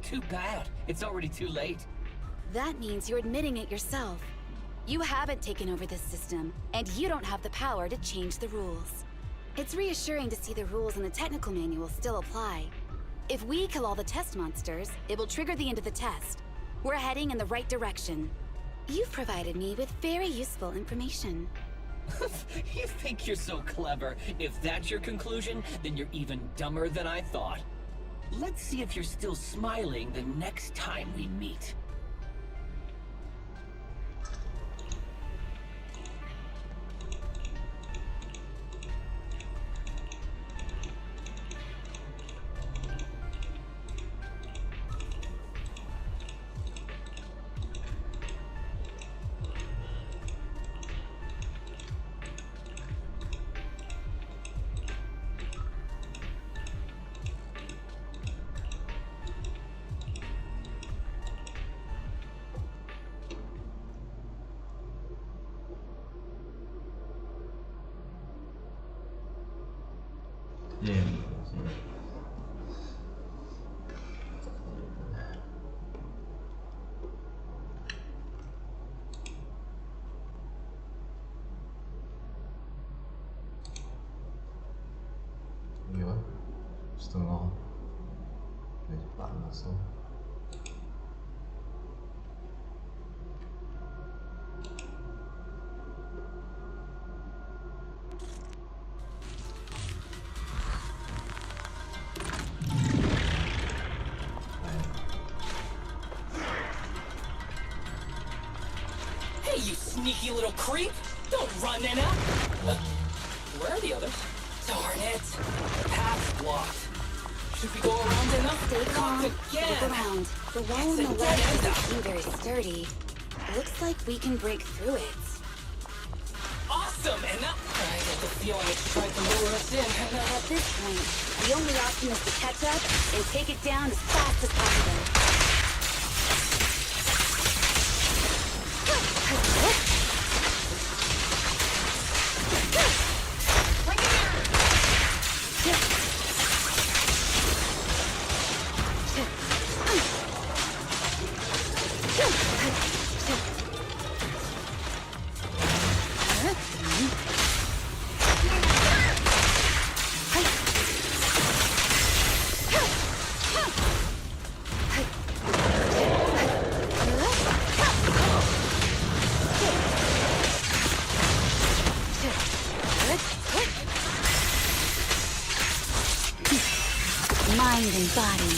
Too bad. It's already too late. That means you're admitting it yourself. You haven't taken over this system, and you don't have the power to change the rules. It's reassuring to see the rules in the technical manual still apply. If we kill all the test monsters, it will trigger the end of the test. We're heading in the right direction. You've provided me with very useful information. You think you're so clever. If that's your conclusion, then you're even dumber than I thought. Let's see if you're still smiling the next time we meet. sini. Iya, setengah. Panas loh. Hey, you sneaky little creep! Don't run, Nana! Where are the others? Darn it! The path's blocked. Should we go around, Nana? Stay calm. Look again! Look around. The wall on the left doesn't seem very sturdy. Looks like we can break through it. Awesome, Nana! I get the feeling it's trying to lure us in, Nana. At this point, the only option is to catch up and take it down as fast as possible. Mind and body.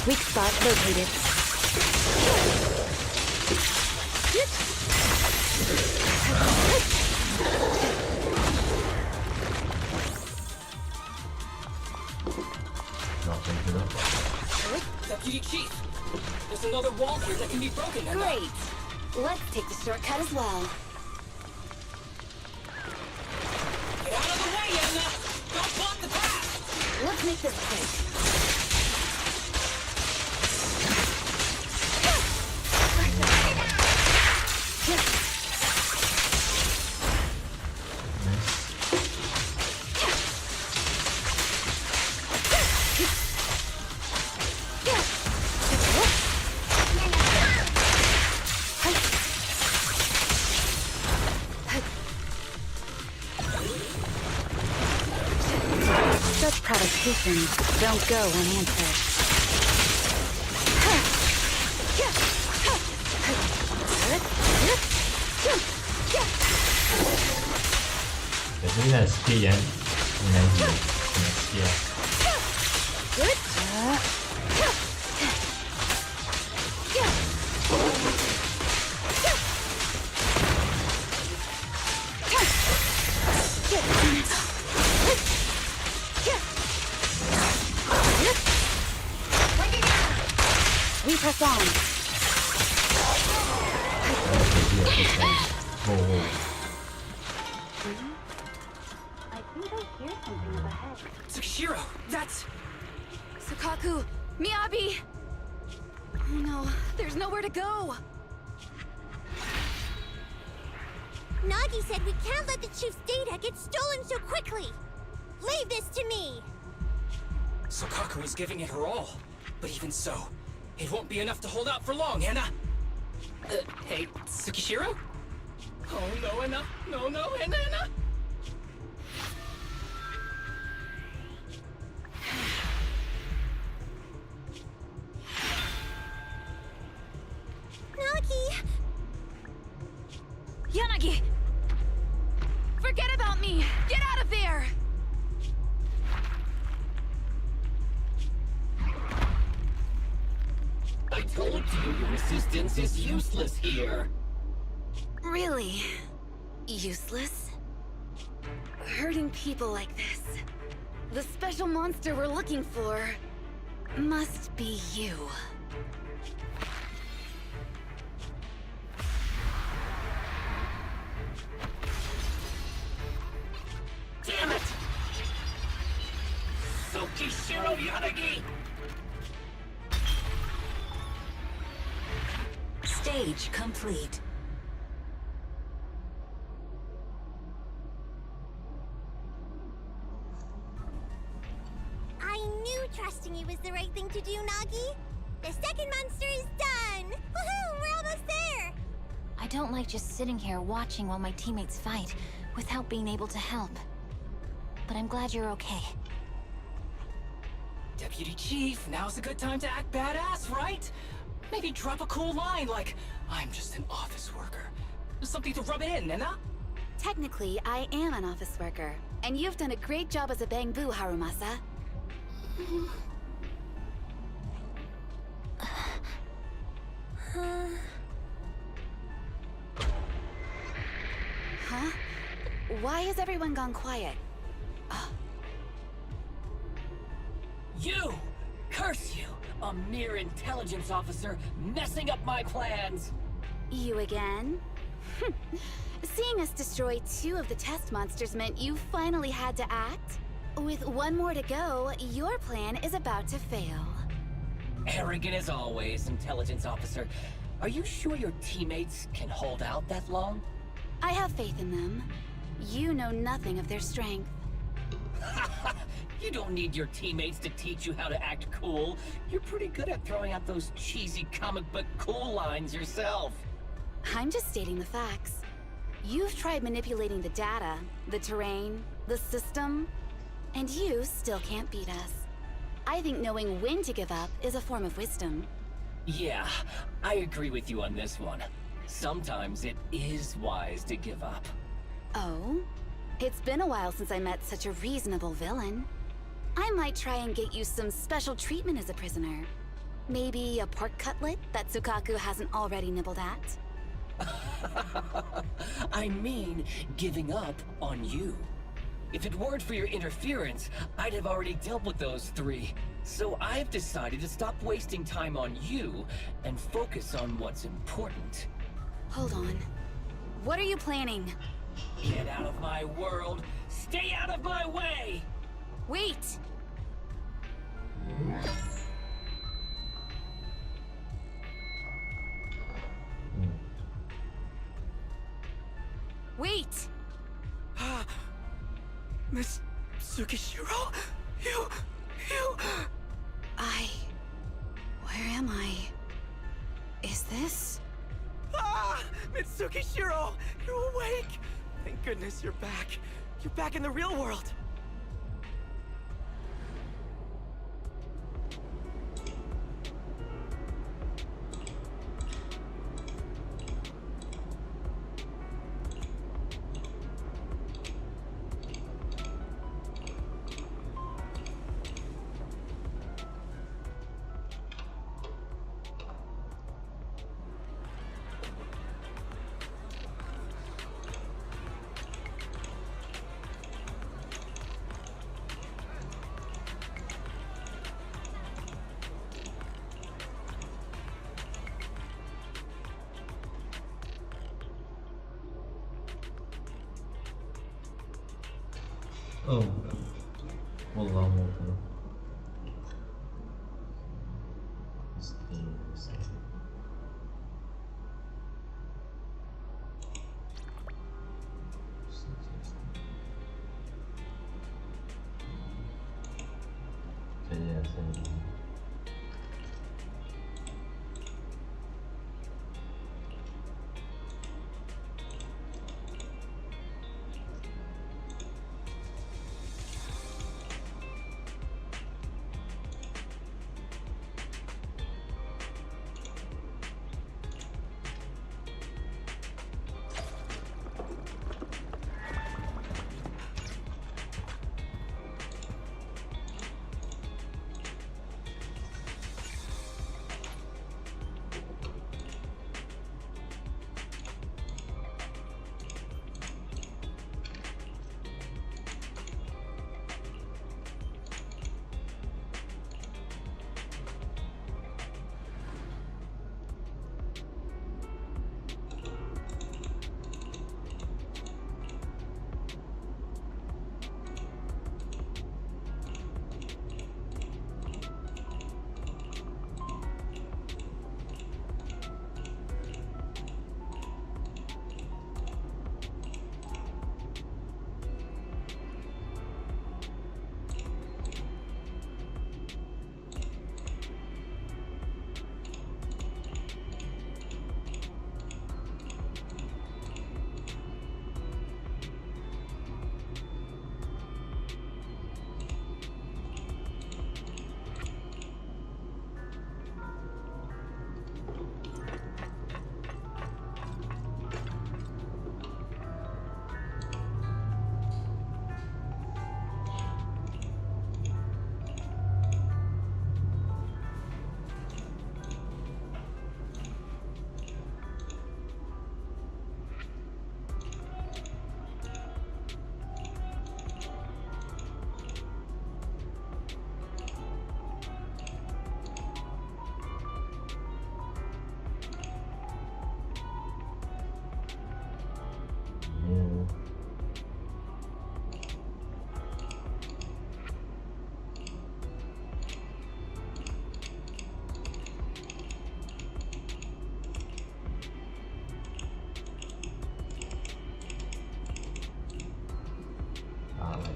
Weak spot located. Deputy Chief, there's another wall here that can be broken, Nana. Great. Let's take the shortcut as well. Get out of the way, Nana! Don't block the path! Let's make this quick. Such provocations don't go unanswered. Biasanya skill yang mengaji skill. We press on. I think I hear something up ahead. Tsukishiro, that's... Sukaku, Miyabi! Oh no, there's nowhere to go. Nagi said we can't let the chief's data get stolen so quickly. Leave this to me. Sokaku is giving it her all. But even so, it won't be enough to hold out for long, Anna. Hey, Tsukishiro? Oh no, Anna. No, Anna. Nagi! Yanagi! Forget about me! Get out of there! I told you your assistance is useless here. Really? Useless? Hurting people like this. The special monster we're looking for must be you. Damn it! Tsukishiro Yanagi! Stage complete. do, Nagi? The second monster is done! Woohoo! We're almost there! I don't like just sitting here watching while my teammates fight without being able to help. But I'm glad you're okay. Deputy Chief, now's a good time to act badass, right? Maybe drop a cool line like, I'm just an office worker. Something to rub it in, Nena? Technically, I am an office worker, and you've done a great job as a bamboo, Harumasa. Huh? Why has everyone gone quiet? You! Curse you! A mere intelligence officer messing up my plans! You again? Seeing us destroy 2 of the test monsters meant you finally had to act? With 1 more to go, your plan is about to fail. Arrogant as always, intelligence officer. Are you sure your teammates can hold out that long? I have faith in them. You know nothing of their strength. You don't need your teammates to teach you how to act cool. You're pretty good at throwing out those cheesy comic book cool lines yourself. I'm just stating the facts. You've tried manipulating the data, the terrain, the system, and you still can't beat us. I think knowing when to give up is a form of wisdom. Yeah, I agree with you on this one. Sometimes it is wise to give up. Oh? It's been a while since I met such a reasonable villain. I might try and get you some special treatment as a prisoner. Maybe a pork cutlet that Tsukaku hasn't already nibbled at? I mean, giving up on you. If it weren't for your interference, I'd have already dealt with those 3. So I've decided to stop wasting time on you and focus on what's important. Hold on. What are you planning? Get out of my world! Stay out of my way! Wait! Wait! Miss Tsukishiro? You... Where am I? Is this? Mitsukishiro! You're awake! Thank goodness you're back. You're back in the real world. Oh, والله مو كذا.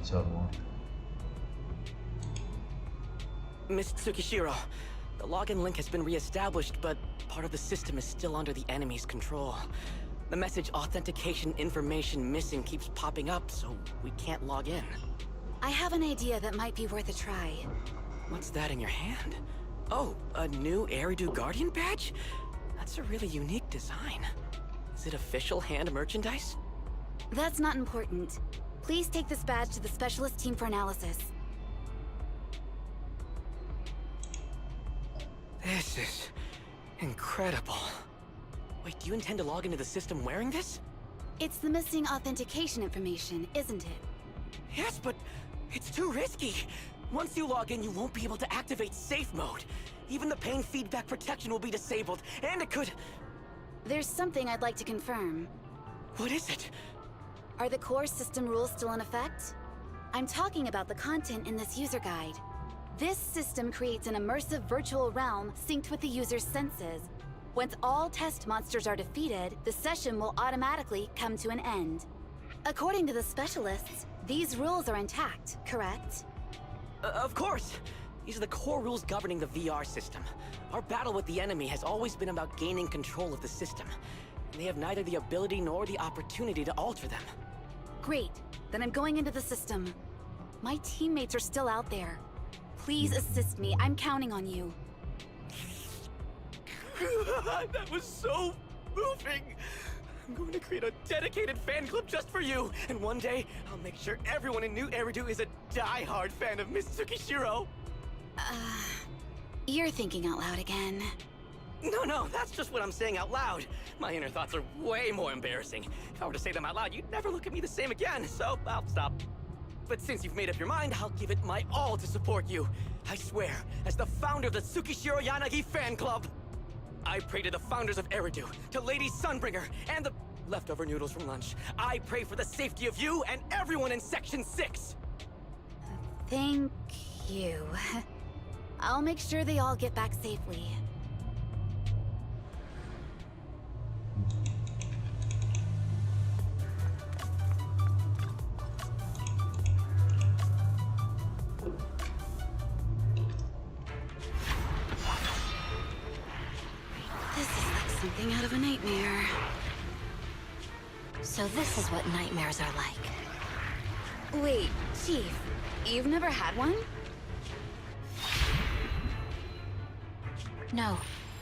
Macam Miss Tsukishiro, the login link has been re-established, but part of the system is still under the enemy's control. The message authentication information missing keeps popping up, so we can't log in. I have an idea that might be worth a try. What's that in your hand? Oh, a new Eridu Guardian badge? That's a really unique design. Is it official hand merchandise? That's not important. Please take this badge to the specialist team for analysis. This is incredible. Wait, do you intend to log into the system wearing this? It's the missing authentication information, isn't it? Yes, but it's too risky. Once you log in, you won't be able to activate safe mode. Even the pain feedback protection will be disabled, and it could... There's something I'd like to confirm. What is it? Are the core system rules still in effect? I'm talking about the content in this user guide. This system creates an immersive virtual realm synced with the user's senses. Once all test monsters are defeated, the session will automatically come to an end. According to the specialists, these rules are intact, correct? Of course! These are the core rules governing the VR system. Our battle with the enemy has always been about gaining control of the system. And they have neither the ability nor the opportunity to alter them. Great. Then I'm going into the system. My teammates are still out there. Please assist me. I'm counting on you. That was so moving! I'm going to create a dedicated fan club just for you, and one day, I'll make sure everyone in New Eridu is a die-hard fan of Miss Tsukishiro! You're thinking out loud again. No, that's just what I'm saying out loud. My inner thoughts are way more embarrassing. If I were to say them out loud, you'd never look at me the same again, so I'll stop. But since you've made up your mind, I'll give it my all to support you. I swear, as the founder of the Tsukishiro Yanagi fan club, I pray to the founders of Eridu, to Lady Sunbringer, and the leftover noodles from lunch. I pray for the safety of you and everyone in Section 6! Thank you. I'll make sure they all get back safely. This is like something out of a nightmare. So this is what nightmares are like. Wait, Chief, you've never had one? No,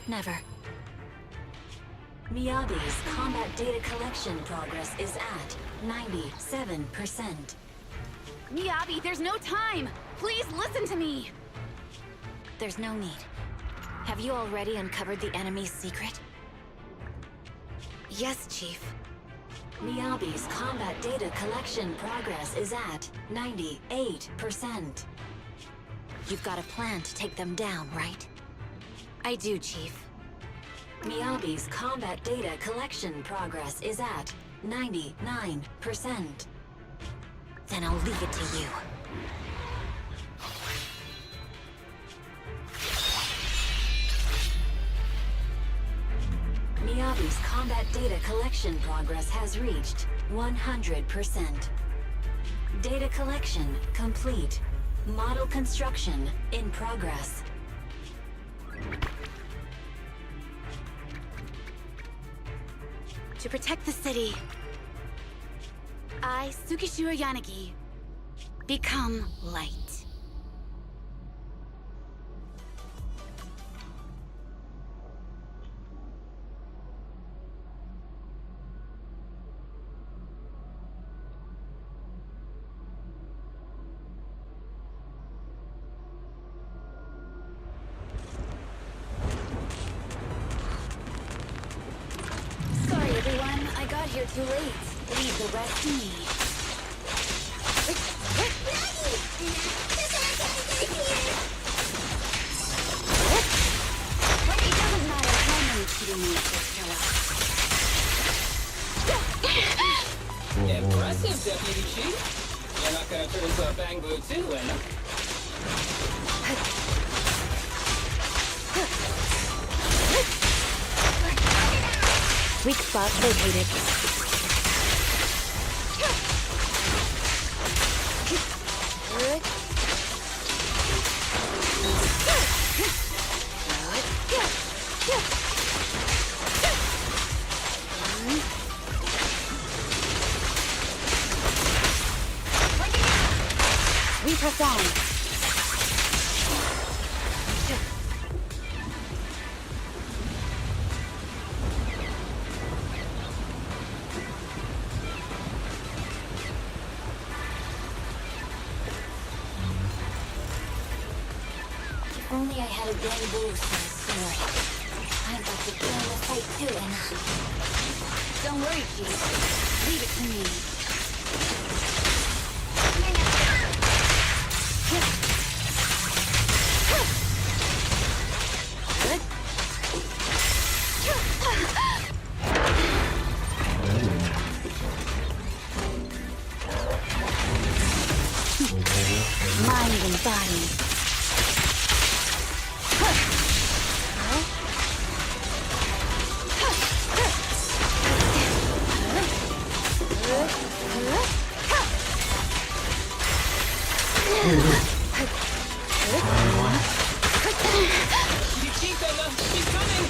never. Miyabi's combat data collection progress is at 97%. Miyabi, there's no time! Please listen to me! There's no need. Have you already uncovered the enemy's secret? Yes, Chief. Miyabi's combat data collection progress is at 98%. You've got a plan to take them down, right? I do, Chief. Miyabi's combat data collection progress is at 99%. Then I'll leave it to you. Miyabi's combat data collection progress has reached 100%. Data collection complete. Model construction in progress. To protect the city, I, Tsukishiro Yanagi, become light. Sorry, everyone. I got here too late. Leave the rest to me. It doesn't matter how many cheating monsters show up. Impressive, Deputy Chief. You're not gonna turn into a bang boo too, Weak spot located. press on. If only I had a bamboo for a sword. I'd like to join the fight too, and Don't worry, Chief. Leave it to me. Mind and body. Keep Emma! She's coming!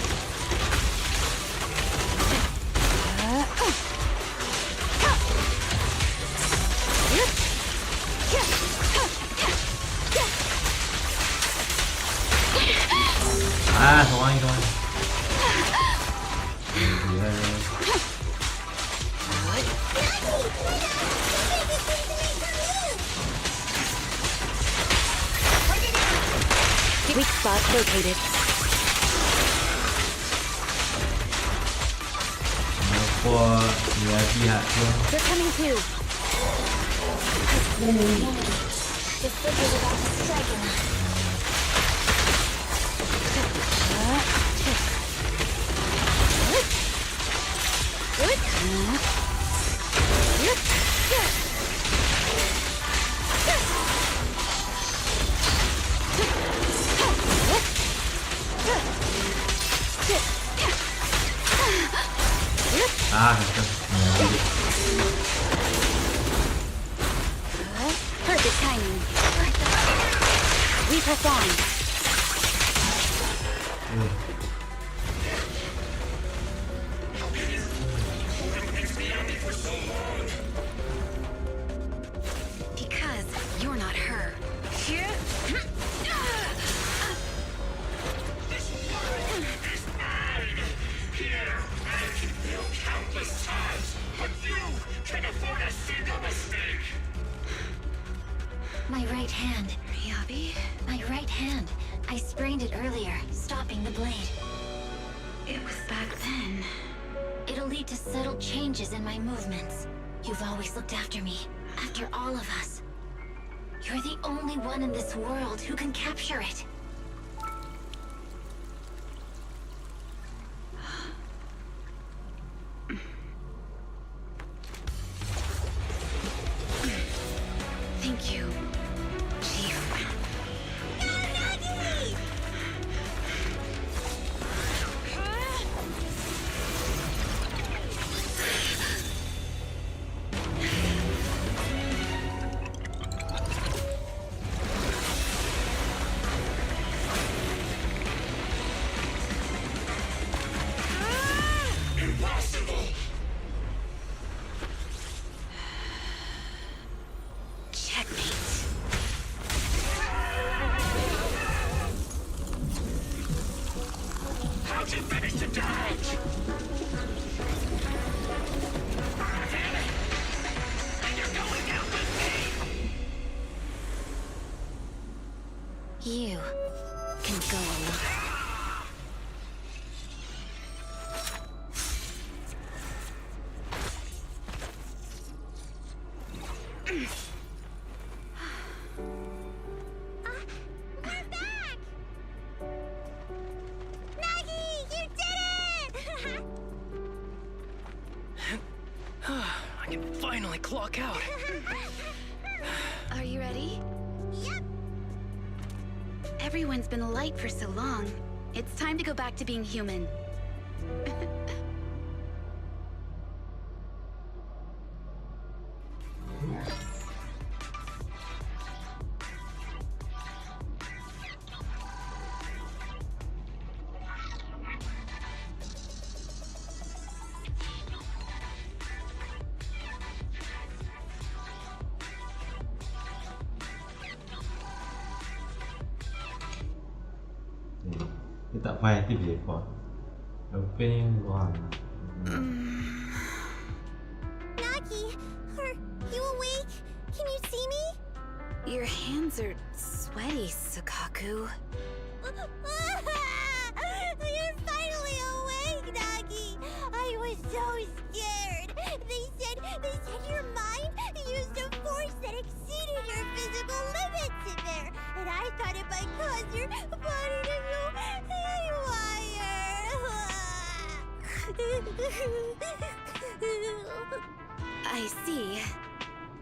Ah, thôi thôi. Weak spot located. Của người pihak luôn. They're coming too. the figure's about to strike him. Ah, Perfect timing. We press on. Because you're not her. My right hand. Miyabi? My right hand. I sprained it earlier, stopping the blade. It was back then. It'll lead to subtle changes in my movements. You've always looked after me, after all of us. You're the only one in this world who can capture it. Thank you, Chief. Checkmate. How'd you manage to dodge? And you're going down with me! You can go alone. I can finally clock out. Are you ready? Yep. Everyone's been light for so long. It's time to go back to being human. tak payah aktif je kau. Opening one. Nagi, are you awake? Can you see me? Your hands are sweaty, Sukaku. You're finally awake, Nagi. I was so scared. They said your mind used a force that exceeded your physical limits in there, and I thought it might cause your body to go haywire. I see.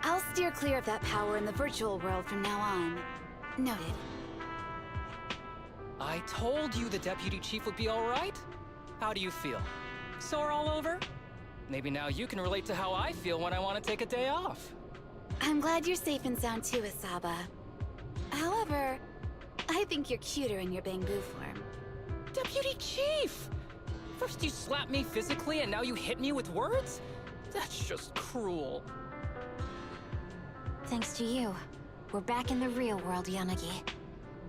I'll steer clear of that power in the virtual world from now on. Noted. I told you the deputy chief would be all right. How do you feel? Sore all over? Maybe now you can relate to how I feel when I want to take a day off. I'm glad you're safe and sound too, Isaba. However, I think you're cuter in your bamboo form. Deputy chief! First you slap me physically and now you hit me with words? That's just cruel. Thanks to you, we're back in the real world, Yanagi.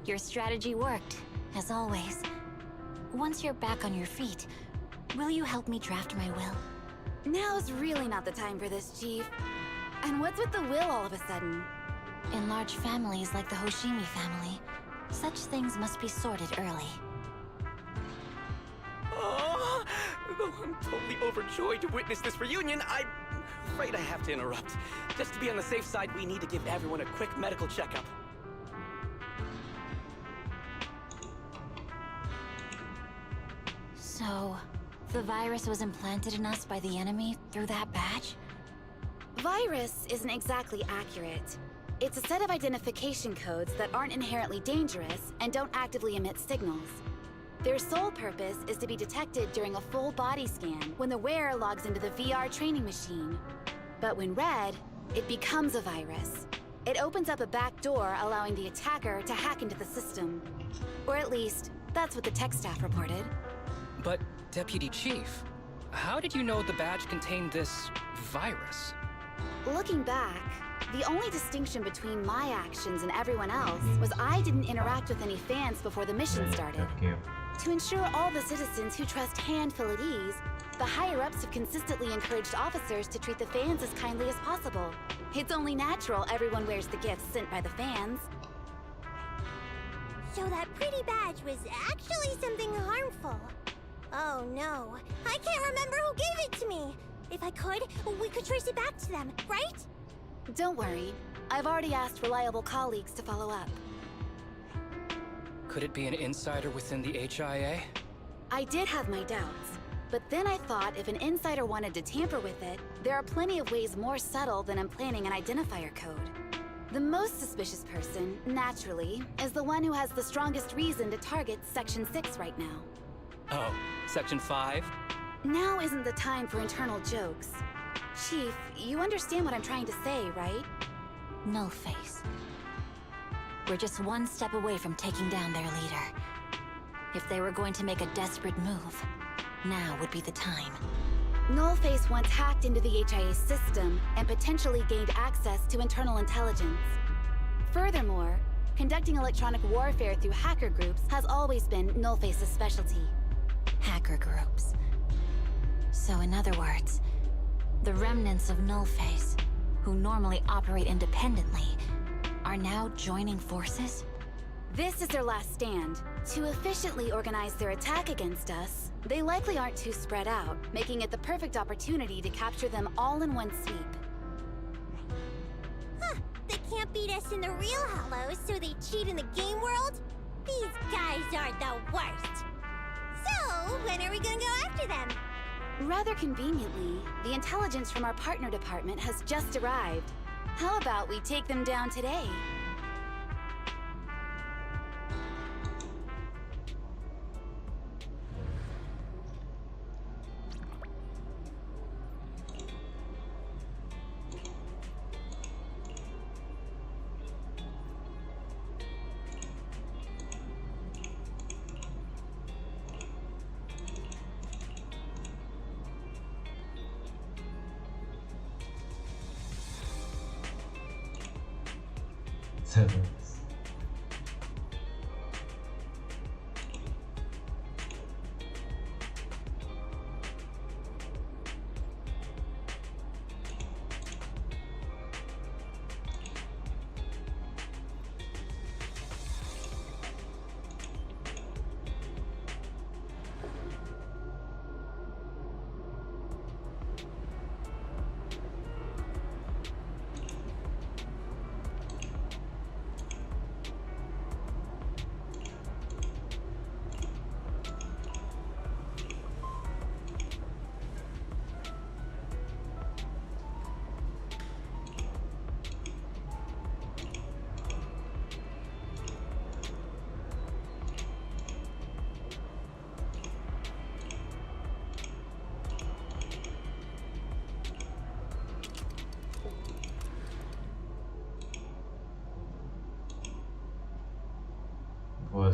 Your strategy worked, as always. Once you're back on your feet, will you help me draft my will? Now's really not the time for this, Chief. And what's with the will all of a sudden? In large families like the Hoshimi family, such things must be sorted early. Oh, though I'm totally overjoyed to witness this reunion, I'm afraid I have to interrupt. Just to be on the safe side, we need to give everyone a quick medical checkup. So, the virus was implanted in us by the enemy through that badge? Virus isn't exactly accurate. It's a set of identification codes that aren't inherently dangerous and don't actively emit signals. Their sole purpose is to be detected during a full body scan when the wearer logs into the VR training machine. But when read, it becomes a virus. It opens up a back door, allowing the attacker to hack into the system. Or at least, that's what the tech staff reported. But, Deputy Chief, how did you know the badge contained this virus? Looking back, the only distinction between my actions and everyone else was I didn't interact with any fans before the mission started. To ensure all the citizens who trust Hand feel at ease, the higher-ups have consistently encouraged officers to treat the fans as kindly as possible. It's only natural everyone wears the gifts sent by the fans. So that pretty badge was actually something harmful. Oh no, I can't remember who gave it to me. If I could, we could trace it back to them, right? Don't worry. I've already asked reliable colleagues to follow up. Could it be an insider within the HIA? I did have my doubts, but then I thought if an insider wanted to tamper with it, there are plenty of ways more subtle than implanting an identifier code. The most suspicious person, naturally, is the one who has the strongest reason to target Section 6 right now. Oh, Section 5? Now isn't the time for internal jokes. Chief, you understand what I'm trying to say, right? Nullface. We're just one step away from taking down their leader. If they were going to make a desperate move, now would be the time. Nullface once hacked into the HIA system and potentially gained access to internal intelligence. Furthermore, conducting electronic warfare through hacker groups has always been Nullface's specialty. Hacker groups. So in other words, the remnants of Nullface, who normally operate independently, are now joining forces? This is their last stand. To efficiently organize their attack against us, they likely aren't too spread out, making it the perfect opportunity to capture them all in one sweep. Huh, they can't beat us in the real Hollows, so they cheat in the game world? These guys are the worst. So, when are we gonna go after them? Rather conveniently, the intelligence from our partner department has just arrived. How about we take them down today?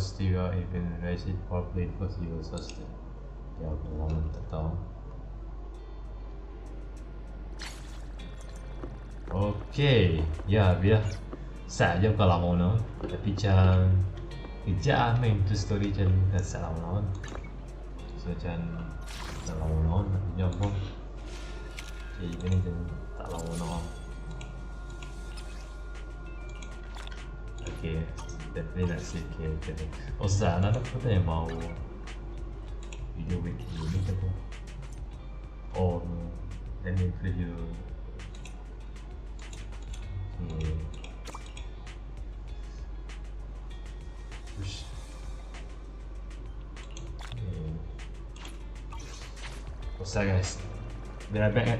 Styria even raise it properly because he was hosted. Ya, orang tak tahu. Okay, ya biar saja kalau mau no, tapi macam kejap main tu story macam tak salah lawan. So macam tak lawan macam pun. Jadi ini macam tak lawan. Okay, definitely nak save character ni. Oh sana nak kata yang mau video wiki ni ke? Oh no, let me preview. Okay. Push. Okay. What's that guys? Be right back.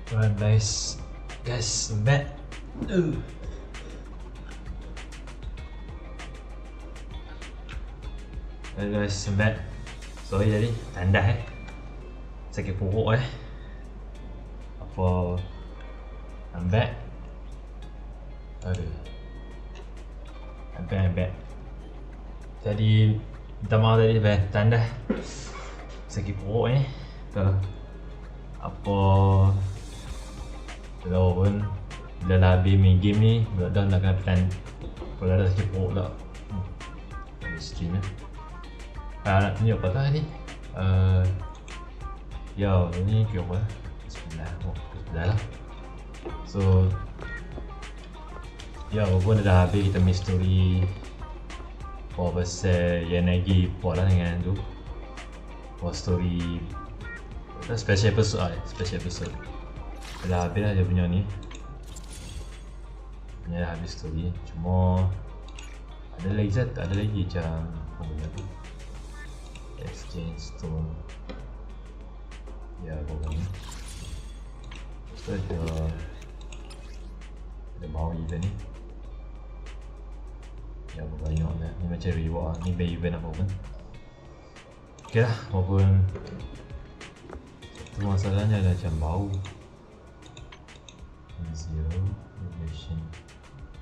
Alright guys, I'm back. Alright guys, I'm back. Sorry tadi, tandas sakit perut apa. I'm back. Aduh, I'm back. Jadi minta maaf tadi, tandas sakit perut apa. Kalau pun bila dah habis main game ni, dah nak kena plan. Kalau dah sakit perut pula stream nak tunjuk apa tau ni. Ya, ni kira apa? Bismillah. Bismillah lah. So ya, walaupun dah habis kita main story pasal yang lagi buat lah dengan tu buat story special episode dah habis lah dia punya ni. Dia dah habis story, cuma ada lagi macam apa benda tu, exchange stone ya, pokoknya so ada bawah event ni ya, banyak lah ni, macam reward ni by event apa pun. Ok lah, walaupun tu masalahnya ada macam bau zero relation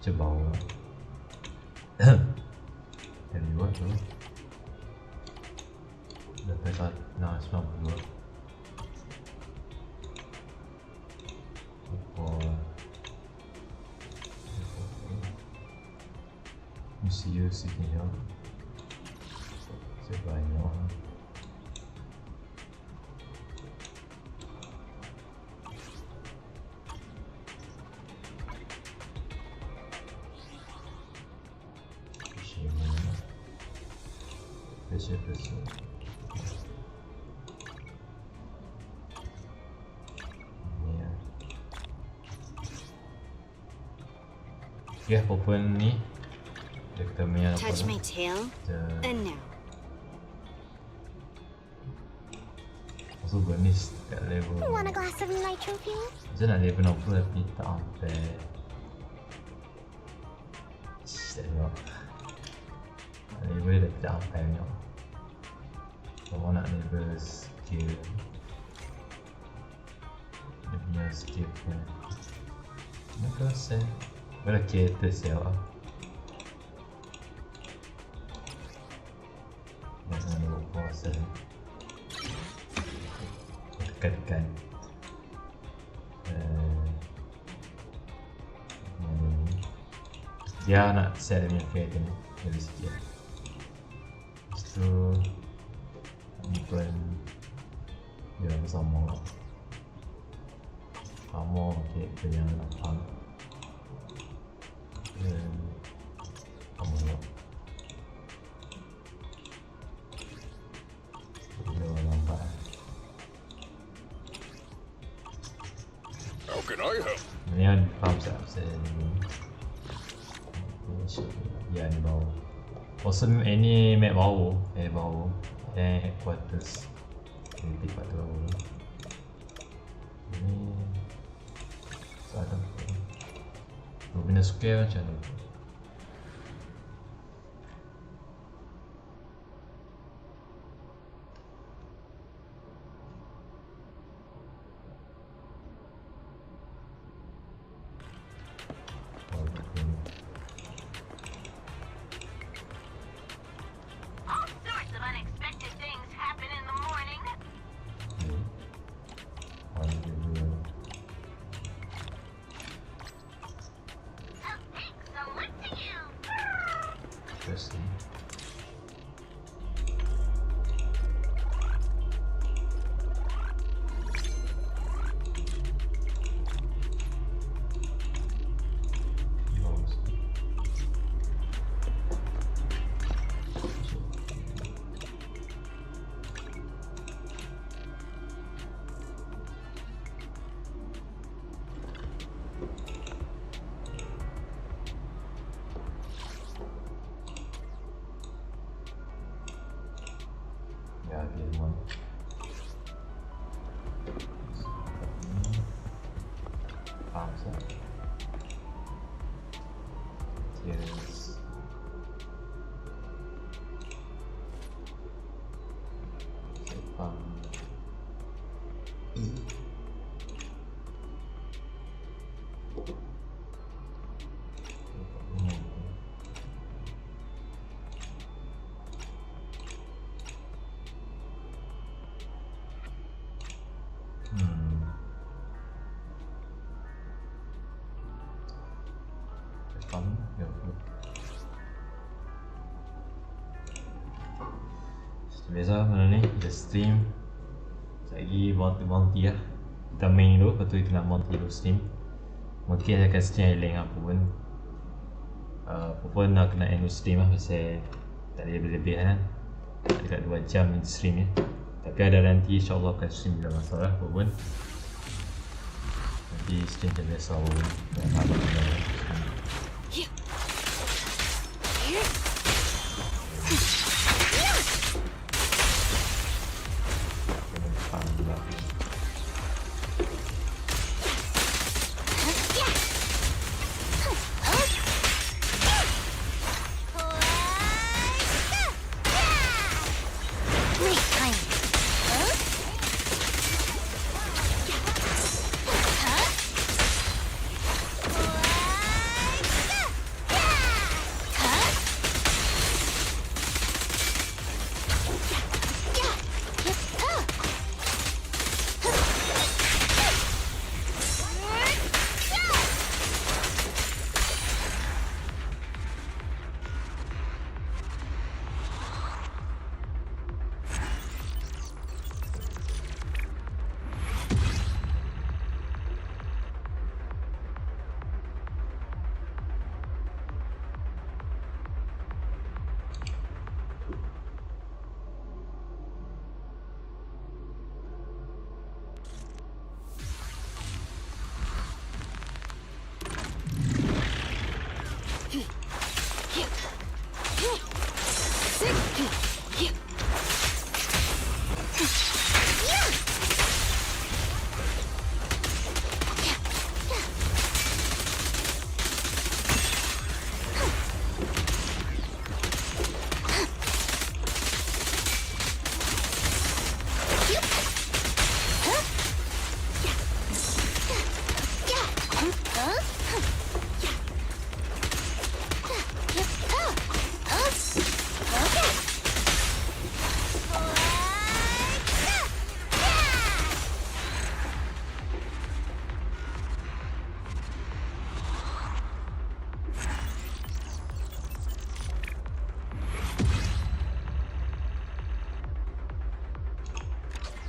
macam bau lah. Reward tu dapat 92 MCU sini ya, sebanyak special ya, apapun ni kita punya apa Touch my tail, and now. masuk bonus kat level Want a glass of nitro fuel? macam nak level 60 tapi tak sampai. Shit lah, level dia tak sampai banyak. Kalau nak level skill, dia punya skill pun maka sen boleh kereta siap lah. Jangan lupa puasa tekan dia nak set dia punya kereta ni dari sikit. Lepas tu ni pun dia sama kereta yang lapang dan kamu nak dia lambat. How can I help? Ni yang pump saya ya, ni bawah. Also ini map bawah headquarters di tempat tu. Ini ada tu benda square macam tu. Yes. Biasa mana ni, kita stream lagi bounty lah. Kita main dulu, lepas tu kita nak bounty dulu stream. Mungkin akan stream link apa pun nak kena end stream lah, pasal tak ada lebih-lebih kan. Dekat 2 jam ni stream ni. Tapi ada nanti insyaAllah akan stream bila masalah apa pun. Nanti stream macam biasa apa pun.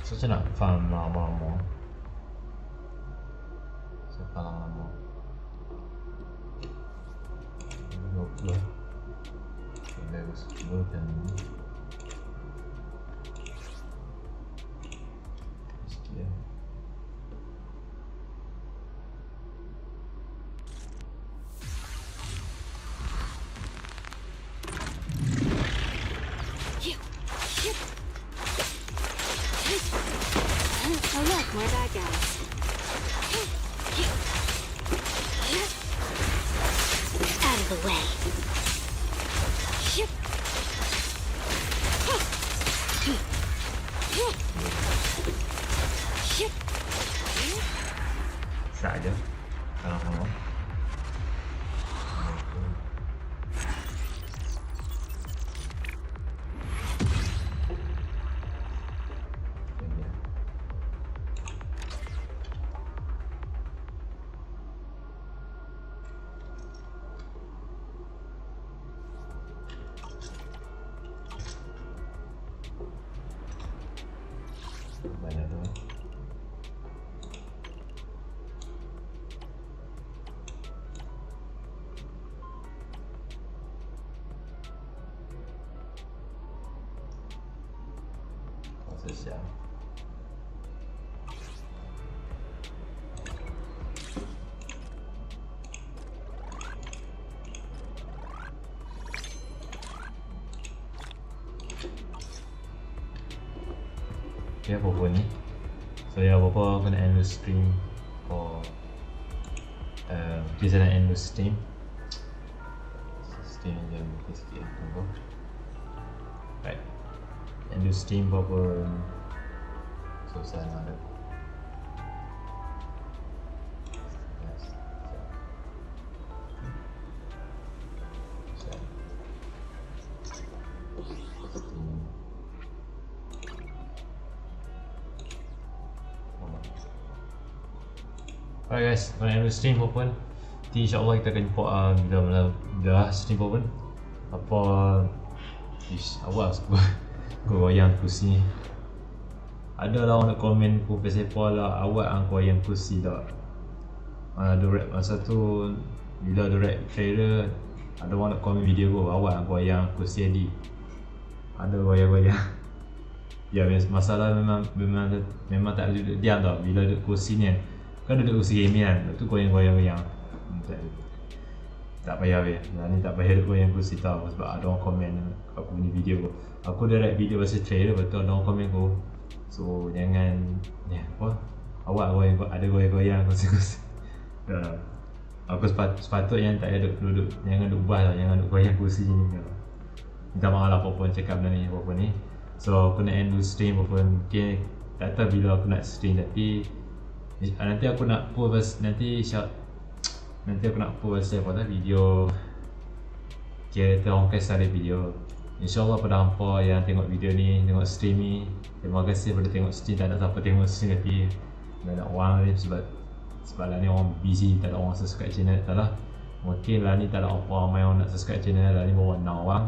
So macam nak farm lama-lama. So farm lama 20 level 10 dan sekian. Oh look, more bad guys. Out of the way. Sợ chứ? Không. Banyak tu. Siap. Okay, apa-apa ni. So ya, apa-apa kena end stream for saya nak end stream. sikit, tunggu. Right. And do Steam berapa susah nak ada. Alright guys, when stream open, nanti insyaAllah kita akan jumpa bila dah stream open. Apa awas aku goyang kursi ni. Ada lah orang nak komen aku pasal lah awak ang goyang kursi tak. Direct masa tu bila direct trailer, ada orang nak komen video aku awak ang goyang kursi tadi. Ada goyang-goyang. Ya masalah memang tak duduk diam tau bila duduk kursi ni kan duduk kursi gaming kan, tu goyang-goyang. Tak payah weh, ni tak payah duduk goyang kursi tau sebab ada orang komen aku punya video aku. Aku direct video pasal trailer betul ada orang komen aku. So jangan awak ada goyang-goyang kursi-kursi. Aku sepatutnya tak duduk jangan duduk bas, jangan duduk goyang kursi ni. Minta maaf lah apa-apa cakap benda ni apa-apa ni. So aku nak end dulu stream apa mungkin tak tahu bila aku nak stream tapi nanti aku nak post nanti aku nak post apa video kita orang kasih ada video. InsyaAllah pada hampa yang tengok video ni, tengok stream ni, terima kasih pada tengok stream. Tak ada siapa tengok stream tapi tak ada orang ni sebab lah ni orang busy, tak ada orang subscribe channel. Tak lah, mungkin lah ni tak ada apa ramai orang nak subscribe channel lah ni, bawa 6 orang.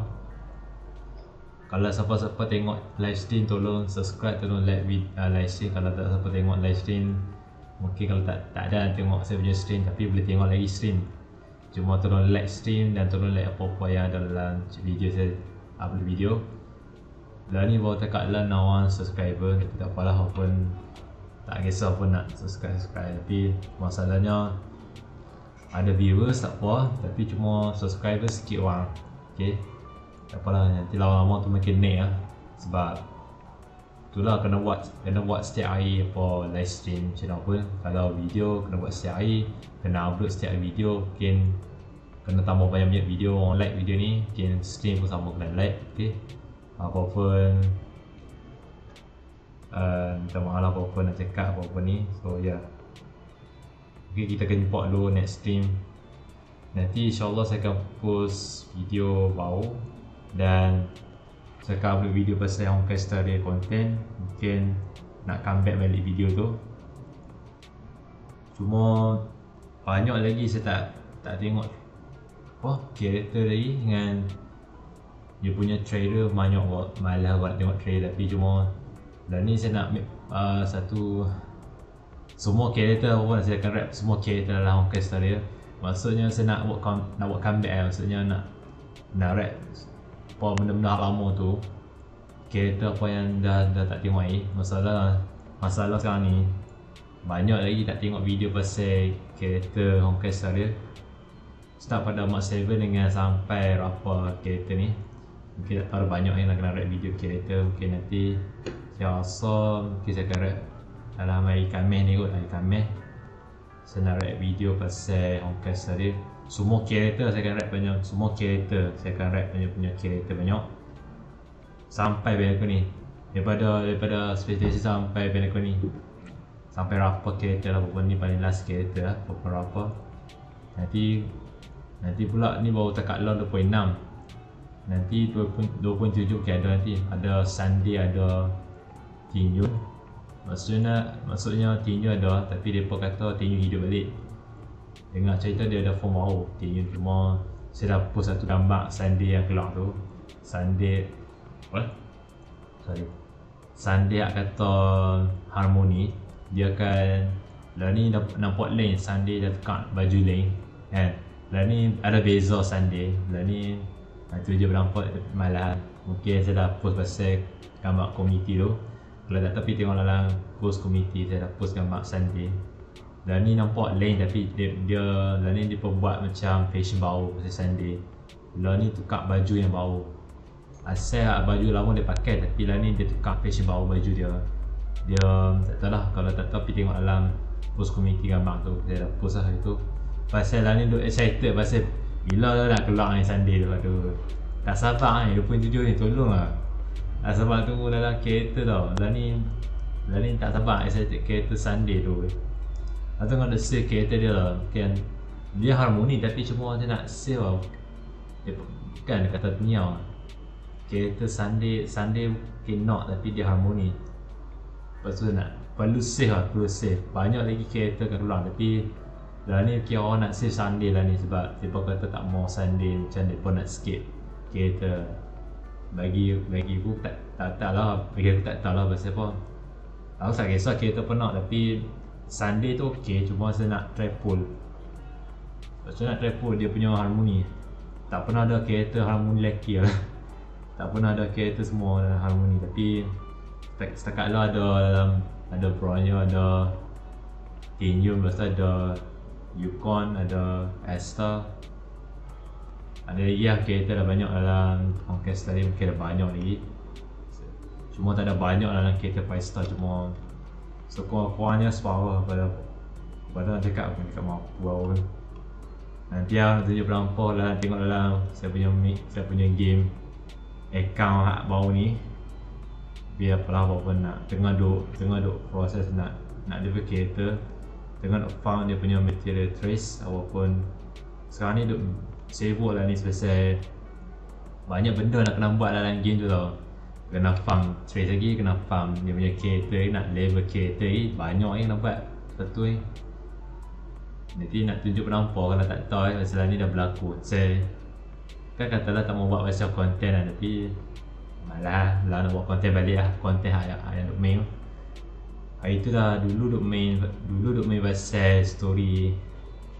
Kalau siapa-siapa tengok live stream tolong subscribe, tolong like live stream. Kalau tak siapa tengok live stream, mungkin kalau tak ada tengok saya punya stream tapi boleh tengok lagi stream. Cuma tolong like stream dan tolong like apa-apa yang ada dalam video saya upload video. Lah ni baru dekat lah 6 orang subscriber, tapi tak apalah walaupun tak kisah pun nak subscribe tapi masalahnya ada viewers tak apa tapi cuma subscriber sikit orang. Okay, tak apalah, nanti lama-lama tu makin naik lah sebab itulah kena buat setiap hari apa live stream macam apa. Kalau video kena buat setiap hari, kena upload setiap video, mungkin kena tambah banyak-banyak video orang like video ni, mungkin stream pun sama kena like. Okay, apa-apa minta maaf lah apa-apa nak cakap apa-apa ni. So yeah, okay, kita akan jumpa dulu next stream. Nanti insyaAllah saya akan post video baru dan saya akan upload video pasal Honkai Star Rail content. Mungkin nak comeback balik video tu. Cuma banyak lagi saya tak tengok karakter lagi dengan dia punya trailer. Banyak malah buat tengok trailer tapi cuma dan ni saya nak satu semua karakter apa saya akan rap semua karakter dalam Honkai Star Rail. Maksudnya saya nak buat comeback maksudnya nak rap apa benda-benda lama tu, karakter apa yang dah tak tengok lagi. Masalah sekarang ni banyak lagi tak tengok video pasal karakter Honkai Star Rail. Start pada Mark 7 dengan sampai berapa karakter ni. Mungkin tak tahu banyak yang nak kena rap video karakter. Mungkin nanti saya rasa mungkin saya akan rap dalam hari Khamis ni kot. Hari Khamis saya nak rap video pasal Honkai Star Rail. Semua karakter saya akan rap banyak. Semua karakter saya akan rap punya karakter banyak sampai Pinnacle ni. Daripada Space Station sampai Pinnacle ni, sampai berapa karakter lah pokoknya ni paling last karakter lah berapa. Nanti pula ni baru takat law 2.6. Nanti 2.7 okay, ada nanti ada Sunday, ada Tinju. Maksudnya Tinju ada tapi depa kata Tinju hidup balik. Dengar cerita dia ada form baru Tinju, cuma saya dah post satu gambar Sunday yang keluar tu. Sunday kata Harmony dia akan lah ni nampak lane Sunday dah tekan baju lane kan. Lah ni ada beza Sunday. Lah ni tu je bernampak malah mungkin saya dah post pasal gambar community tu. Kalau tak tapi tengok dalam post community saya dah post gambar Sunday. Dan ni nampak lain tapi dia lah ni dia buat macam fashion baru pasal Sunday. Lah ni tukar baju yang baru. Asal baju lama dia pakai tapi lah ni dia tukar fashion baru baju dia. Dia tak tahu lah, kalau tak tahu pergi tengok dalam post community gambar tu. Saya dah post lah itu. Pasal lah ni duk excited pasal bila nak keluar ni Sunday tu. Aduh. Tak sabar 27 ni, tolong lah. Tak sabar tunggu dalam kereta tau. Dah ni tak sabar excited kereta Sunday tu. Aku tengok ada save kereta dia lah. Dia harmoni tapi cuma dia nak save tau. Dia kan dia kata niau. Kereta Sunday knock tapi dia harmoni. Lepas tu perlu save lah, perlu save. Banyak lagi kereta kat keluar tapi dah ni kira orang nak save Sunday lah ni sebab dia kata tak mau Sunday macam dia pun nak skip kereta. Bagi aku tak lah, bagi aku tak tahu lah pasal apa. Aku tak kisah kereta penak tapi Sunday tu okey, cuma saya nak try pull. Lepas tu nak try pull dia punya harmoni. Tak pernah ada kereta harmoni lelaki lah. Tak pernah ada kereta semua harmoni tapi setakat lah ada Bronyo, ada Tinium, lepas tu ada Yukon, ada Asta. Ada lagi lah kereta dah banyak dalam Conquest tadi, mungkin ada banyak lagi. Cuma tak ada banyak dalam kereta 5 star, cuma sekurang-kurangnya separuh pada nak cakap aku dekat mampu awal. Nanti lah tunjuk pelampau lah, tengok dalam saya punya game account hak baru ni. Biar apalah apa nak tengah duk proses nak deliver kereta, tengah duk found dia punya material trace ataupun sekarang ni duk sibuk lah ni sebab banyak benda nak kena buat dalam game tu tau. Kena farm trace lagi, kena farm dia punya kereta ni, nak level kereta ni banyak ni kena buat satu ni. Nanti nak tunjuk penampau kalau tak tahu masalah ni dah berlaku. Saya kan katalah tak mau buat pasal konten lah tapi malah nak buat konten balik lah, konten yang duk main. Hari tu dah dulu duk main pasal story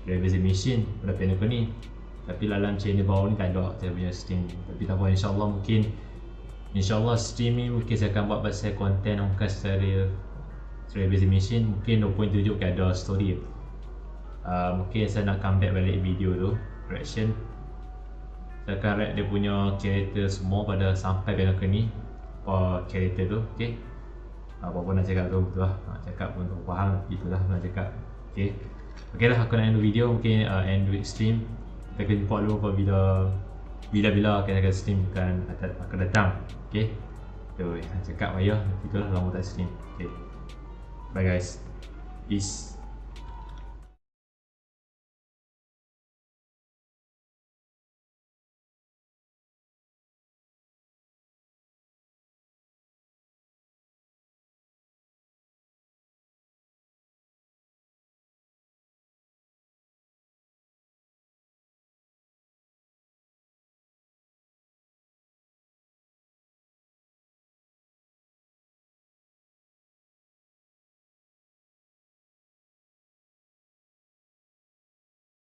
Driver's Mission pada Pinnacle ni. Tapi dalam channel baru ni tak ada saya punya stream. Tapi tak apa, InsyaAllah stream ni mungkin saya akan buat pasal konten ongkas dari Driver's Mission. Mungkin 2.7 kan ada story. Mungkin saya nak comeback balik video tu, reaction. Saya akan react dia punya kereta semua pada sampai Pinnacle ni. Apa kereta tu, okay. Apa-apa nak cakap tu, betul lah. Nak cakap pun tak faham, itulah nak cakap. Okay lah, aku nak end video, mungkin end with stream. Kita akan jumpa dulu bila akan stream akan datang. Okay. Nak cakap ayah, itulah lama tak stream. Okay. Bye guys. Peace.